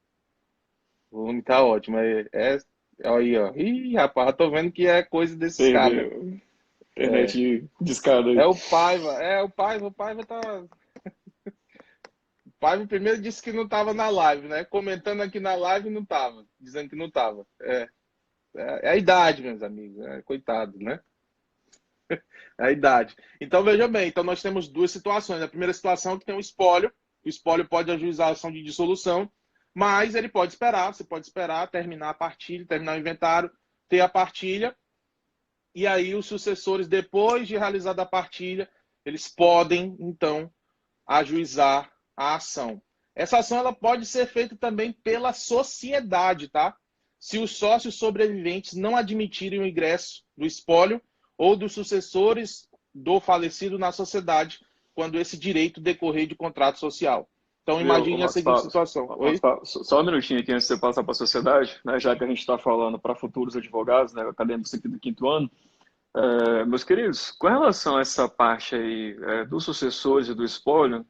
O volume tá ótimo. Aí, ó. Ih, rapaz, eu tô vendo que é coisa desses caras. Perdeu. Internet discada aí. É o Paiva. O Paiva tá. O Paiva primeiro disse que não tava na live, né? Comentando aqui na live, não tava. Dizendo que não tava. É a idade, meus amigos. Coitado, né? É a idade. Então, veja bem. Então, nós temos duas situações. A primeira situação é que tem um espólio. O espólio pode ajuizar a ação de dissolução, mas ele pode esperar. Você pode esperar terminar a partilha, terminar o inventário, ter a partilha. E aí, os sucessores, depois de realizada a partilha, eles podem, então, ajuizar a ação. Essa ação ela pode ser feita também pela sociedade, tá? Se os sócios sobreviventes não admitirem o ingresso do espólio ou dos sucessores do falecido na sociedade, quando esse direito decorrer de contrato social. Então, imagine a seguinte situação. Oi? Só um minutinho aqui antes de você passar para a sociedade, né, já que a gente está falando para futuros advogados, né, acadêmicos aqui do quinto ano. Meus queridos, com relação a essa parte aí dos sucessores e do espólio,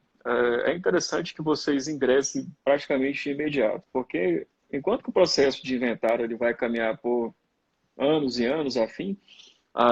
é interessante que vocês ingressem praticamente imediato, porque enquanto que o processo de inventário ele vai caminhar por anos e anos a fim,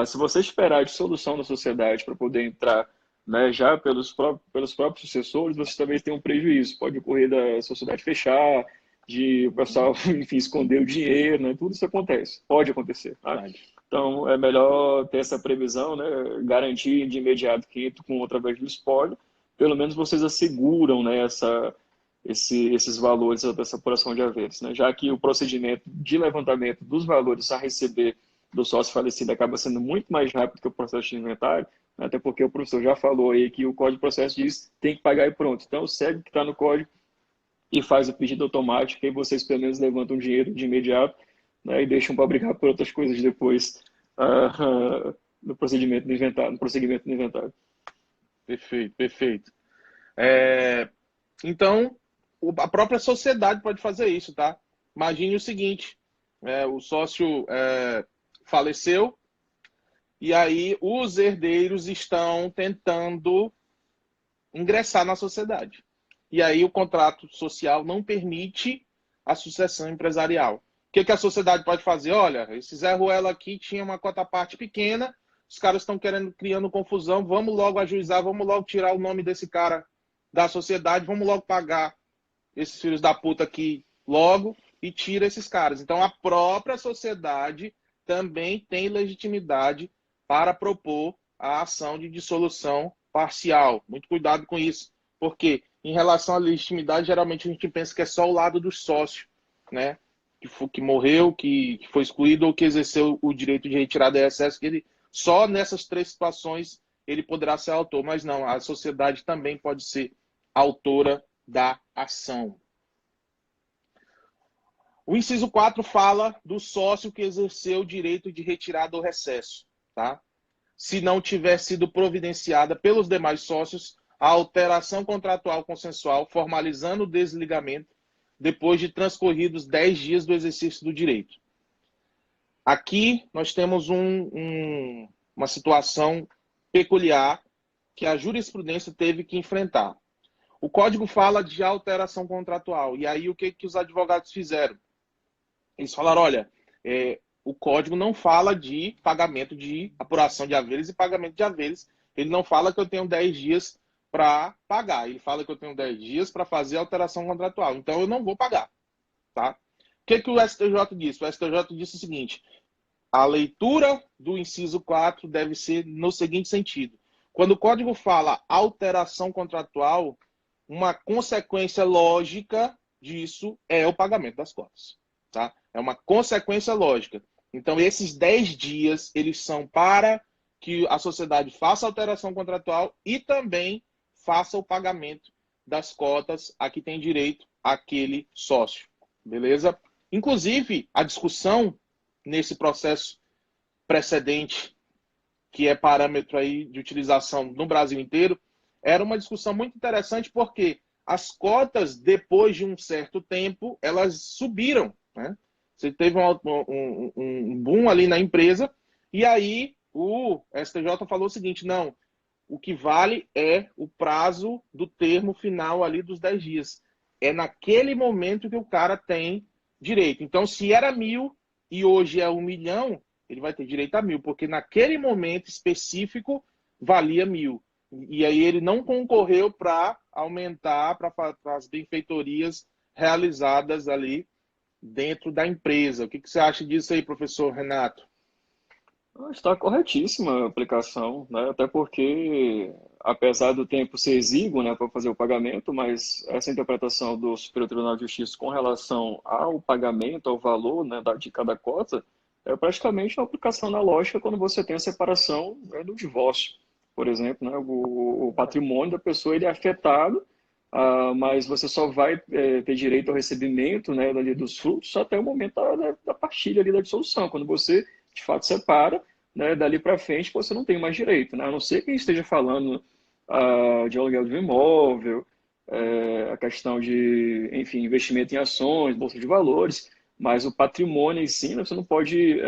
se você esperar a dissolução da sociedade para poder entrar, né, já pelos próprios sucessores, você talvez tenha um prejuízo. Pode ocorrer da sociedade fechar, de o pessoal, enfim, esconder o dinheiro, né? Tudo isso acontece, pode acontecer. Tá? Então, é melhor ter essa previsão, né? Garantir de imediato que entra com através do espólio. Pelo menos vocês asseguram, né, esses valores dessa apuração de haveres. Né? Já que o procedimento de levantamento dos valores a receber do sócio falecido acaba sendo muito mais rápido que o processo de inventário, né? Até porque o professor já falou aí que o Código de Processo diz tem que pagar e pronto. Então, segue o que está no código e faz o pedido automático, e vocês pelo menos levantam o dinheiro de imediato, né, e deixam para brigar por outras coisas depois no procedimento do inventário, no prosseguimento do inventário. Perfeito, perfeito. Então, a própria sociedade pode fazer isso, tá? Imagine o seguinte, o sócio faleceu e aí os herdeiros estão tentando ingressar na sociedade. E aí o contrato social não permite a sucessão empresarial. O que a sociedade pode fazer? Olha, esse Zé Ruela aqui tinha uma cota-parte pequena, os caras estão criando confusão, vamos logo ajuizar, vamos logo tirar o nome desse cara da sociedade, vamos logo pagar esses filhos da puta aqui logo e tira esses caras. Então a própria sociedade também tem legitimidade para propor a ação de dissolução parcial. Muito cuidado com isso, porque em relação à legitimidade, geralmente a gente pensa que é só o lado do sócio, né? Que morreu, que foi excluído ou que exerceu o direito de retirada de excesso, que ele só nessas 3 situações ele poderá ser autor, mas não, a sociedade também pode ser autora da ação. O inciso 4 fala do sócio que exerceu o direito de retirada ou recesso, tá? Se não tiver sido providenciada pelos demais sócios a alteração contratual consensual, formalizando o desligamento depois de transcorridos 10 dias do exercício do direito. Aqui nós temos uma situação peculiar que a jurisprudência teve que enfrentar. O Código fala de alteração contratual. E aí o que os advogados fizeram? Eles falaram, olha, o Código não fala de pagamento de apuração de haveres e pagamento de haveres. Ele não fala que eu tenho 10 dias para pagar. Ele fala que eu tenho 10 dias para fazer alteração contratual. Então eu não vou pagar. Tá? O que o STJ disse? O STJ disse o seguinte: a leitura do inciso 4 deve ser no seguinte sentido. Quando o Código fala alteração contratual, uma consequência lógica disso é o pagamento das cotas. Tá? É uma consequência lógica. Então, esses 10 dias, eles são para que a sociedade faça alteração contratual e também faça o pagamento das cotas a que tem direito aquele sócio. Beleza? Inclusive, a discussão nesse processo precedente, que é parâmetro aí de utilização no Brasil inteiro, era uma discussão muito interessante porque as cotas, depois de um certo tempo, elas subiram. Né? Você teve um boom ali na empresa e aí o STJ falou o seguinte, não, o que vale é o prazo do termo final ali dos 10 dias. É naquele momento que o cara tem direito. Então, se era 1.000 e hoje é 1 milhão, ele vai ter direito a 1.000, porque naquele momento específico valia 1.000. E aí ele não concorreu para aumentar para as benfeitorias realizadas ali dentro da empresa. O que você acha disso aí, professor Renato? Está corretíssima a aplicação, né? Até porque, apesar do tempo ser exíguo, né, para fazer o pagamento, mas essa interpretação do Superior Tribunal de Justiça com relação ao pagamento, ao valor, né, de cada cota, é praticamente uma aplicação analógica quando você tem a separação, né, do divórcio, por exemplo, né? O patrimônio da pessoa ele é afetado, mas você só vai ter direito ao recebimento, né, ali dos frutos até o momento da partilha ali da dissolução, quando você de fato separa, né, dali para frente você não tem mais direito, né? A não ser que esteja falando de aluguel de um imóvel, a questão de, enfim, investimento em ações, bolsa de valores, mas o patrimônio em si, né, você não pode,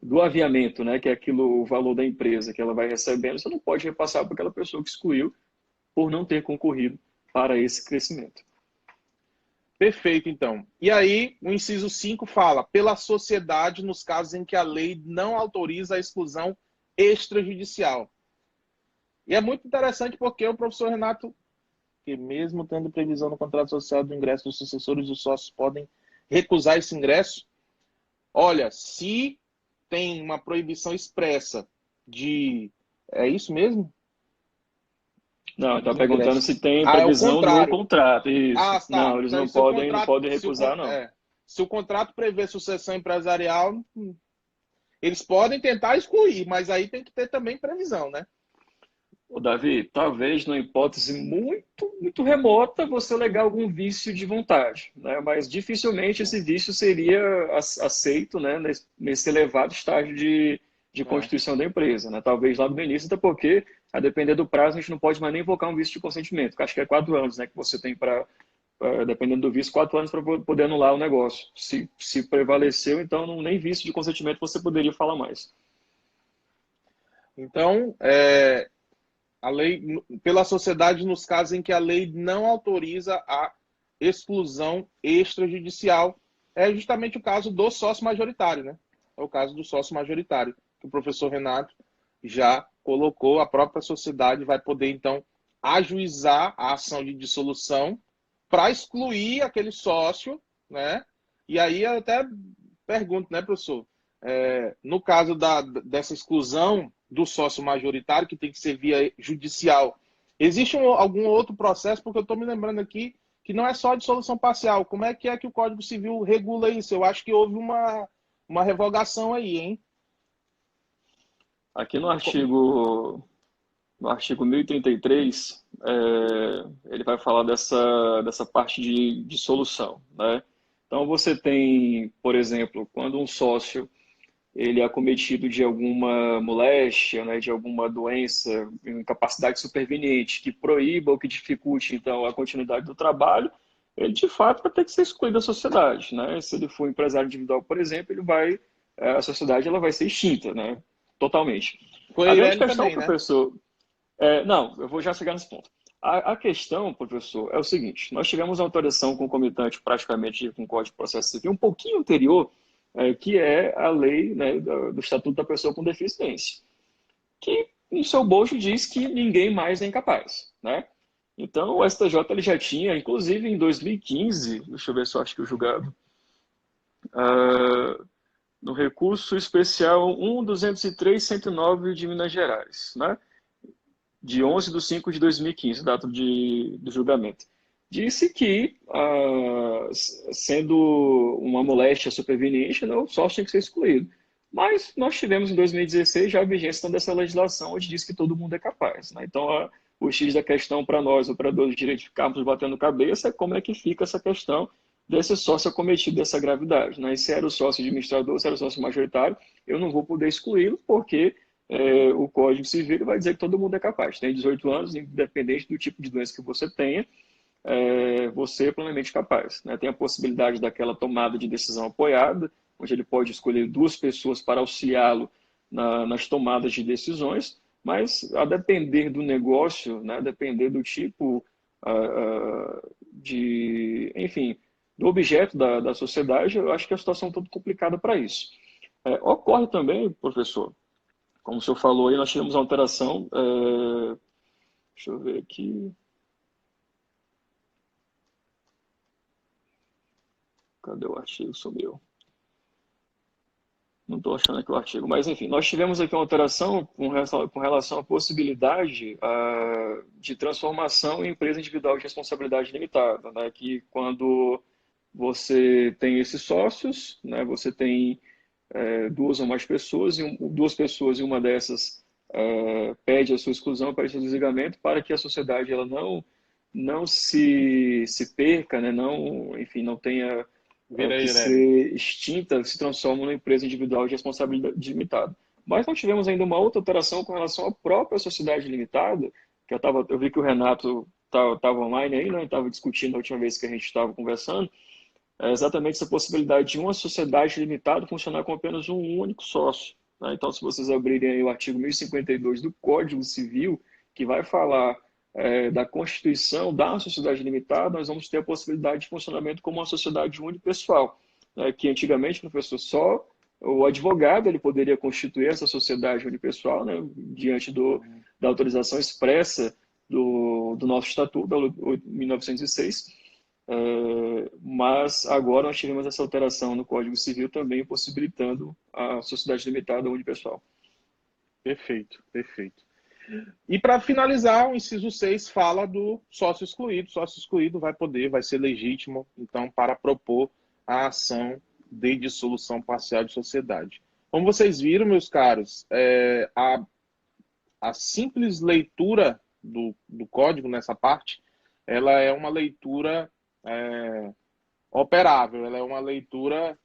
do aviamento, né, que é aquilo, o valor da empresa que ela vai recebendo, você não pode repassar para aquela pessoa que excluiu por não ter concorrido para esse crescimento. Perfeito, então. E aí, o inciso 5 fala, pela sociedade nos casos em que a lei não autoriza a exclusão extrajudicial. E é muito interessante porque o professor Renato, que mesmo tendo previsão no contrato social do ingresso dos sucessores, os sócios podem recusar esse ingresso. Olha, se tem uma proibição expressa de... É isso mesmo? Não, está perguntando se tem previsão no contrato. Isso. Tá. Não, eles então, não podem recusar, não. Se o contrato prevê sucessão empresarial, eles podem tentar excluir, mas aí tem que ter também previsão, né? Ô, Davi, talvez numa hipótese muito, muito remota você alegar algum vício de vontade, né? Mas dificilmente esse vício seria aceito, né, nesse elevado estágio de constituição da empresa, né? Talvez lá no início, até porque, a depender do prazo, a gente não pode mais nem invocar um vício de consentimento, que acho que é 4 anos, né, que você tem para, dependendo do vício, 4 anos para poder anular o negócio. Se prevaleceu, então nem vício de consentimento você poderia falar mais. Então, a lei, pela sociedade, nos casos em que a lei não autoriza a exclusão extrajudicial, é justamente o caso do sócio majoritário, né? É o caso do sócio majoritário, que o professor Renato já colocou, a própria sociedade vai poder, então, ajuizar a ação de dissolução para excluir aquele sócio, né? E aí eu até pergunto, né, professor? No caso dessa exclusão do sócio majoritário, que tem que ser via judicial, existe algum outro processo? Porque eu estou me lembrando aqui que não é só a dissolução parcial. Como é que o Código Civil regula isso? Eu acho que houve uma revogação aí, hein? Aqui no artigo 1033, ele vai falar dessa parte de dissolução, né? Então, você tem, por exemplo, quando um sócio ele é acometido de alguma moléstia, né, de alguma doença, incapacidade superveniente, que proíba ou que dificulte, então, a continuidade do trabalho, ele, de fato, vai ter que ser excluído da sociedade, né? Se ele for empresário individual, por exemplo, a sociedade ela vai ser extinta, né? Totalmente. Com a A grande Irene questão, também, né? professor, não, eu vou já chegar nesse ponto. A questão, professor, é o seguinte: nós tivemos uma autorização concomitante praticamente com o Código de Processo Civil um pouquinho anterior, que é a lei, né, do Estatuto da Pessoa com Deficiência, que em seu bojo diz que ninguém mais é incapaz, né? Então, o STJ ele já tinha, inclusive em 2015, deixa eu ver se eu acho que o julgado, ah, no recurso especial 1.203.109 de Minas Gerais, né? De 11/5/2015, data do julgamento, disse que, sendo uma moléstia superveniente, o sócio tinha que ser excluído. Mas nós tivemos em 2016 já a vigência dessa legislação, onde diz que todo mundo é capaz, né? Então, o X da questão para nós, operadores de direito, ficarmos batendo cabeça é como é que fica essa questão desse sócio acometido dessa gravidade, né? E se era o sócio administrador, se era o sócio majoritário, eu não vou poder excluí-lo, porque o Código Civil vai dizer que todo mundo é capaz. Tem 18 anos, independente do tipo de doença que você tenha, você é plenamente capaz, né? Tem a possibilidade daquela tomada de decisão apoiada, onde ele pode escolher duas pessoas para auxiliá-lo nas tomadas de decisões, mas a depender do negócio, né? A depender do tipo enfim, do objeto da sociedade, eu acho que a situação é toda complicada para isso. Ocorre também, professor, como o senhor falou aí, nós tivemos uma alteração. Deixa eu ver aqui. Cadê o artigo? Sumiu. Não estou achando aqui o artigo. Mas, enfim, nós tivemos aqui uma alteração com relação à possibilidade de transformação em empresa individual de responsabilidade limitada, né? Que quando você tem esses sócios, né? Você tem duas ou mais pessoas, duas pessoas e uma dessas pede a sua exclusão, pede o seu desligamento, para que a sociedade ela não se perca, né? Não, enfim, não tenha Vira aí, que Irene. ser extinta, se transforma numa empresa individual de responsabilidade limitada. Mas nós tivemos ainda uma outra alteração com relação à própria sociedade limitada, que eu vi que o Renato estava online aí, né? Estava discutindo a última vez que a gente estava conversando, exatamente essa possibilidade de uma sociedade limitada funcionar com apenas um único sócio, né? Então, se vocês abrirem aí o artigo 1052 do Código Civil, que vai falar da constituição da sociedade limitada, nós vamos ter a possibilidade de funcionamento como uma sociedade unipessoal, né? Que antigamente, professor, só o advogado ele poderia constituir essa sociedade unipessoal, né? Diante da autorização expressa do nosso Estatuto, da 1906. Mas agora nós tivemos essa alteração no Código Civil também possibilitando a sociedade limitada unipessoal. Perfeito, perfeito. E para finalizar, o inciso 6 fala do sócio excluído. Sócio excluído vai ser legítimo, então, para propor a ação de dissolução parcial de sociedade. Como vocês viram, meus caros, a simples leitura do código nessa parte, ela é uma leitura operável, ela é uma leitura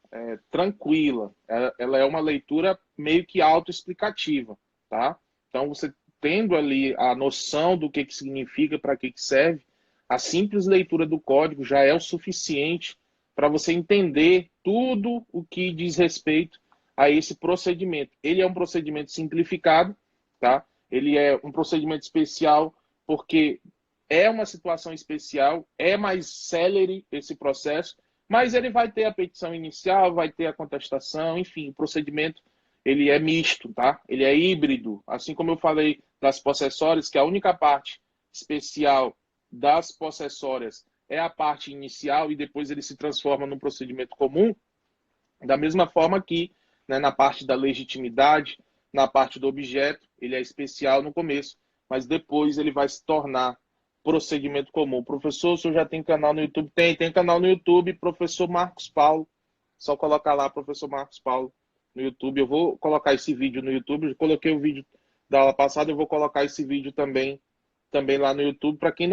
tranquila, ela é uma leitura meio que autoexplicativa, tá? Então, você tendo ali a noção do que significa, para que serve, a simples leitura do código já é o suficiente para você entender tudo o que diz respeito a esse procedimento. Ele é um procedimento simplificado, tá? Ele é um procedimento especial porque é uma situação especial, é mais célere esse processo, mas ele vai ter a petição inicial, vai ter a contestação, enfim, o procedimento ele é misto, tá? Ele é híbrido. Assim como eu falei das possessórias, que a única parte especial das possessórias é a parte inicial e depois ele se transforma num procedimento comum, da mesma forma que, né, na parte da legitimidade, na parte do objeto, ele é especial no começo, mas depois ele vai se tornar procedimento comum. Professor, o senhor já tem canal no YouTube? Tem canal no YouTube, professor Marcos Paulo. Só colocar lá, professor Marcos Paulo, no YouTube. Eu vou colocar esse vídeo no YouTube. Eu coloquei o vídeo da aula passada, eu vou colocar esse vídeo também lá no YouTube. Para quem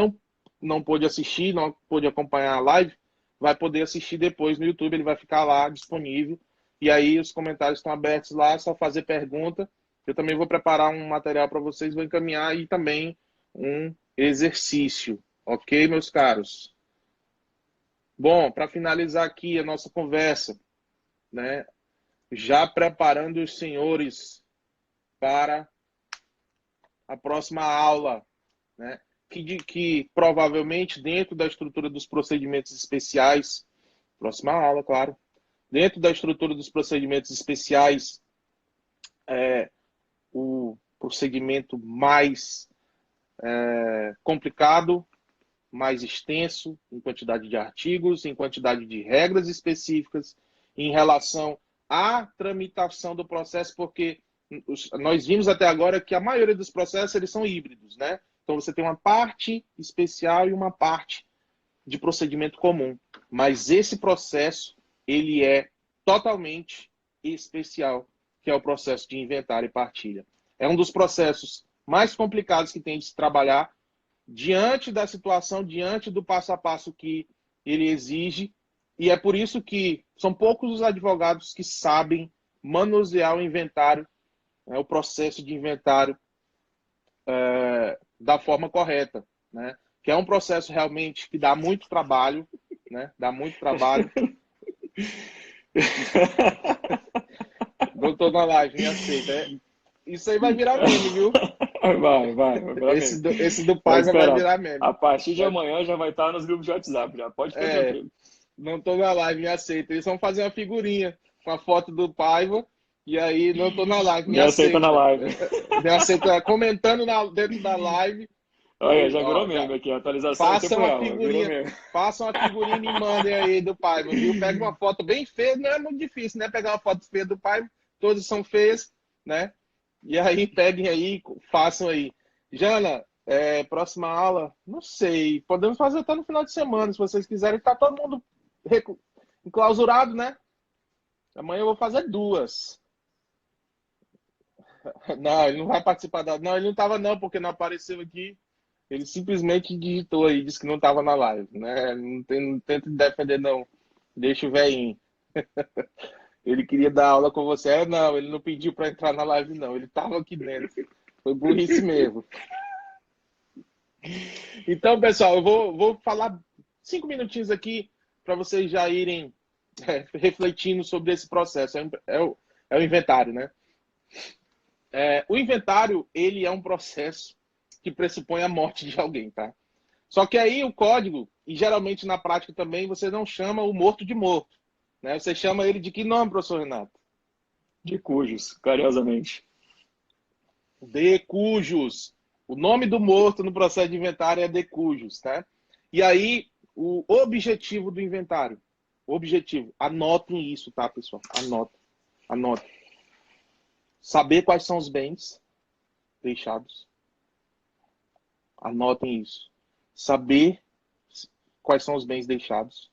não pôde assistir, não pôde acompanhar a live, vai poder assistir depois no YouTube. Ele vai ficar lá disponível. E aí os comentários estão abertos lá, é só fazer pergunta. Eu também vou preparar um material para vocês, vou encaminhar e também um exercício. Ok, meus caros? Bom, para finalizar aqui a nossa conversa, né? Já preparando os senhores para a próxima aula, né? Que provavelmente dentro da estrutura dos procedimentos especiais, próxima aula, claro, dentro da estrutura dos procedimentos especiais, o procedimento mais complicado, mais extenso, em quantidade de artigos, em quantidade de regras específicas, em relação à tramitação do processo, porque nós vimos até agora que a maioria dos processos eles são híbridos, né? Então você tem uma parte especial e uma parte de procedimento comum. Mas esse processo, ele é totalmente especial, que é o processo de inventário e partilha. É um dos processos mais complicados que tem de se trabalhar diante da situação, diante do passo a passo que ele exige, e é por isso que são poucos os advogados que sabem manusear o inventário, né, o processo de inventário da forma correta, né? Que é um processo realmente que dá muito trabalho, né? Dá muito trabalho. Doutor na live, me aceita. Isso aí vai virar meme, viu? Vai virar meme. Esse do Pode pai vai esperar. virar meme. A partir de amanhã já vai estar nos grupos de WhatsApp, já pode ficar tranquilo. Não tô na live, me aceita. Eles vão fazer uma figurinha com a foto do Paiva, e aí não tô na live, me aceita. Na live. Me aceita comentando dentro da live. Olha, já virou meme aqui, a atualização Faça uma figurinha, faça uma figurinha e me mandem aí do Paiva, viu? Pega uma foto bem feia, não é muito difícil, né? Pegar uma foto feia do Paiva, todas são feias, né? E aí peguem aí, façam aí. Jana, próxima aula, não sei, podemos fazer até no final de semana, se vocês quiserem. Tá todo mundo enclausurado, né? Amanhã eu vou fazer 2. Não, ele não vai participar da... Não, ele não estava não, porque não apareceu aqui. Ele simplesmente digitou aí, disse que não estava na live, né? Não tento defender, não. Deixa o velhinho. Ele queria dar aula com você. Não, ele não pediu para entrar na live, não. Ele estava aqui dentro. Foi burrice mesmo. Então, pessoal, eu vou falar 5 minutinhos aqui para vocês já irem refletindo sobre esse processo. É o inventário, né? O inventário, ele é um processo que pressupõe a morte de alguém, tá? Só que aí o código, e geralmente na prática também, você não chama o morto de morto, né? Você chama ele de que nome, professor Renato? De cujos, carinhosamente. De cujos. O nome do morto no processo de inventário é de cujos, tá? E aí, o objetivo do inventário. Objetivo. Anotem isso, tá, pessoal? Anotem. Saber quais são os bens deixados. Anotem isso. Saber quais são os bens deixados.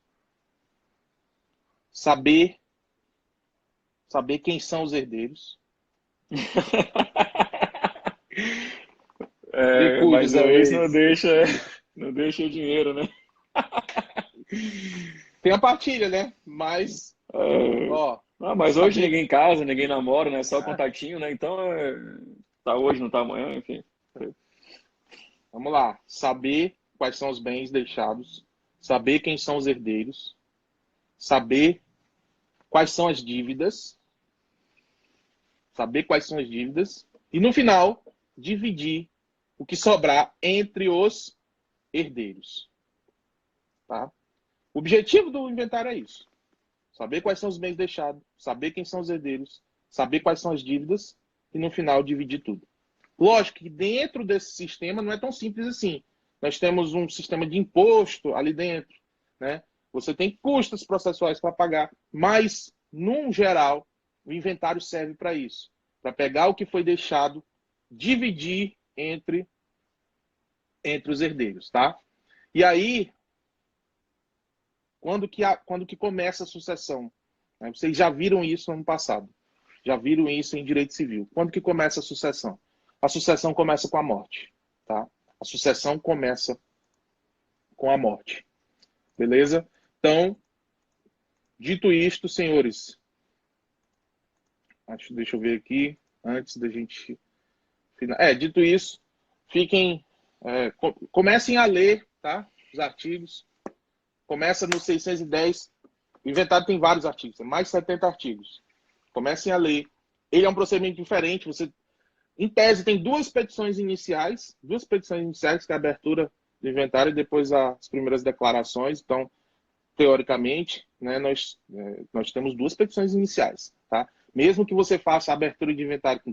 Saber quem são os herdeiros. Mas isso não deixa o dinheiro, né? Tem a partilha, né? Mas, mas hoje ninguém casa, ninguém namora, né? Só contatinho, né? Então, tá hoje, não tá amanhã, enfim. Vamos lá. Saber quais são os bens deixados. Saber quem são os herdeiros. Saber quais são as dívidas. Saber quais são as dívidas. E no final, dividir o que sobrar entre os herdeiros. Tá? O objetivo do inventário é isso. Saber quais são os bens deixados. Saber quem são os herdeiros. saber quais são as dívidas e no final dividir tudo. Lógico que dentro desse sistema não é tão simples assim. Nós temos um sistema de imposto ali dentro, né? Você tem custas processuais para pagar, mas, num geral, o inventário serve para isso, para pegar o que foi deixado, dividir entre os herdeiros, tá? E aí, quando que começa a sucessão? Vocês já viram isso no ano passado. Já viram isso em direito civil. Quando que começa a sucessão? A sucessão começa com a morte, tá? A sucessão começa com a morte. Beleza? Então, dito isto, senhores, deixa eu ver aqui, antes da gente... dito isso, comecem a ler, tá? Os artigos. Começa no 610. O inventário tem vários artigos, tem mais de 70 artigos. Comecem a ler. Ele é um procedimento diferente. Você, em tese, tem duas petições iniciais, que é a abertura do inventário e depois as primeiras declarações. Então, teoricamente, né, nós temos duas petições iniciais, tá? Mesmo que você faça a abertura de inventário com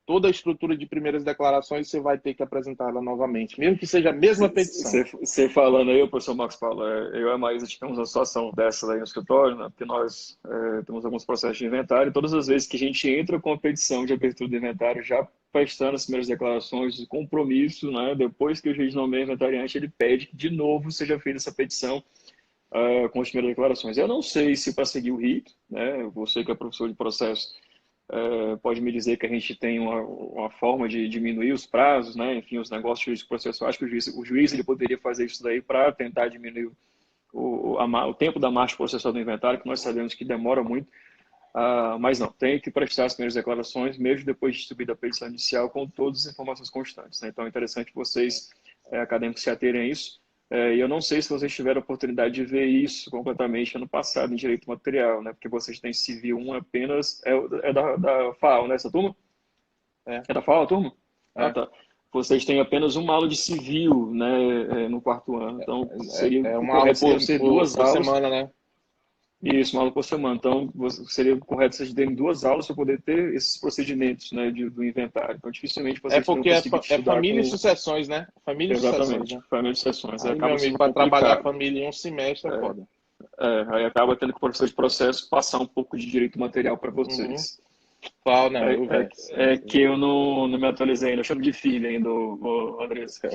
toda a estrutura de primeiras declarações, você vai ter que apresentar ela novamente, mesmo que seja a mesma petição. Você falando aí, o professor Marcos Paulo, eu e a Maísa tivemos uma situação dessa aí no escritório, né? Porque nós temos alguns processos de inventário e todas as vezes que a gente entra com a petição de abertura do inventário, já prestando as primeiras declarações de compromisso, né? Depois que o juiz nomeia o inventariante, ele pede que de novo seja feita essa petição com as primeiras declarações. Eu não sei se para seguir o rito, né? Você que é professor de processo, pode me dizer que a gente tem uma forma de diminuir os prazos, né? Enfim, os negócios jurídicos processuais, que o juiz ele poderia fazer isso daí para tentar diminuir o tempo da marcha processual do inventário, que nós sabemos que demora muito, mas não, tem que prestar as primeiras declarações, mesmo depois de distribuída a petição inicial, com todas as informações constantes, né? Então é interessante vocês, acadêmicos, se aterem a isso. E eu não sei se vocês tiveram a oportunidade de ver isso completamente ano passado em direito material, né? Porque vocês têm civil 1 apenas... É da FAO, né? Essa turma? É da FAO a turma? Tá. Vocês têm apenas uma aula de civil, né? No quarto ano. Então, seria uma aula por aulas, semana, né? Isso, uma aula por semana. Então, seria correto vocês terem 2 aulas para poder ter esses procedimentos, né, do inventário. Então, dificilmente vocês porque é família e sucessões, né? Família e Exatamente, sucessões, né? família e sucessões. Aí, meu amigo, para trabalhar a família em um semestre é foda. Aí acaba tendo que o professor de processo passar um pouco de direito material para vocês. Que eu não me atualizei ainda, eu chamo de filho ainda, Andressa.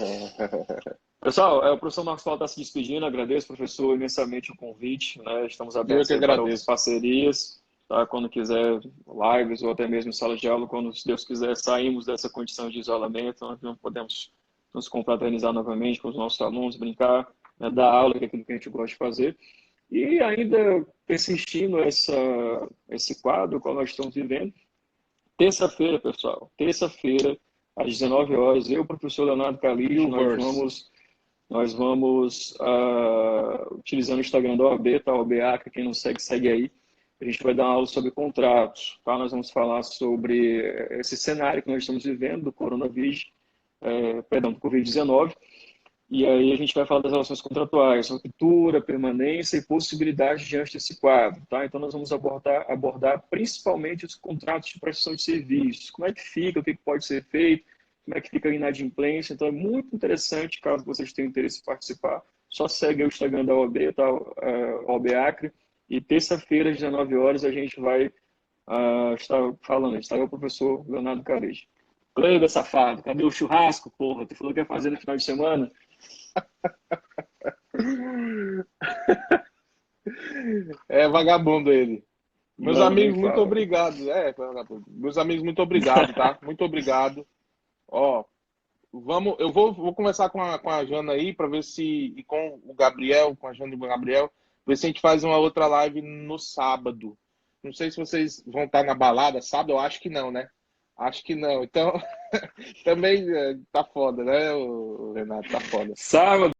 Pessoal, o professor Marcos Paulo está se despedindo, agradeço, professor, imensamente o convite, né? Estamos abertos para outras parcerias, tá? Quando quiser lives ou até mesmo sala de aula, quando, se Deus quiser, saímos dessa condição de isolamento, nós não podemos nos confraternizar novamente com os nossos alunos, brincar, né? Dar aula, que é aquilo que a gente gosta de fazer. E ainda persistindo esse quadro que nós estamos vivendo, terça-feira, pessoal, às 19 horas, eu e o professor Leonardo Calixto, nós vamos utilizando o Instagram da OAB, tá? OAB Acre, quem não segue aí. A gente vai dar uma aula sobre contratos, tá? Nós vamos falar sobre esse cenário que nós estamos vivendo do coronavírus, do Covid-19. E aí a gente vai falar das relações contratuais, ruptura, permanência e possibilidade diante desse quadro, tá? Então nós vamos abordar principalmente os contratos de prestação de serviços, como é que fica, o que pode ser feito, como é que fica a inadimplência. Então é muito interessante, caso vocês tenham interesse em participar, só segue o Instagram da OAB, tá? OAB Acre, e terça-feira às 19 horas a gente vai estar falando, está o professor Leonardo Carejo. Cleiber, safado, cadê o churrasco, porra? Tu falou que ia fazer no final de semana? É vagabundo ele. Meus amigos, muito obrigado. Meus amigos, muito obrigado, tá? Muito obrigado. Ó, eu vou conversar com a Jana aí para ver se, e com o Gabriel, com a Jana e o Gabriel, ver se a gente faz uma outra live no sábado. Não sei se vocês vão estar na balada sábado, eu acho que não, né? Acho que não. Então, também tá foda, né, o Renato? Tá foda. Sábado.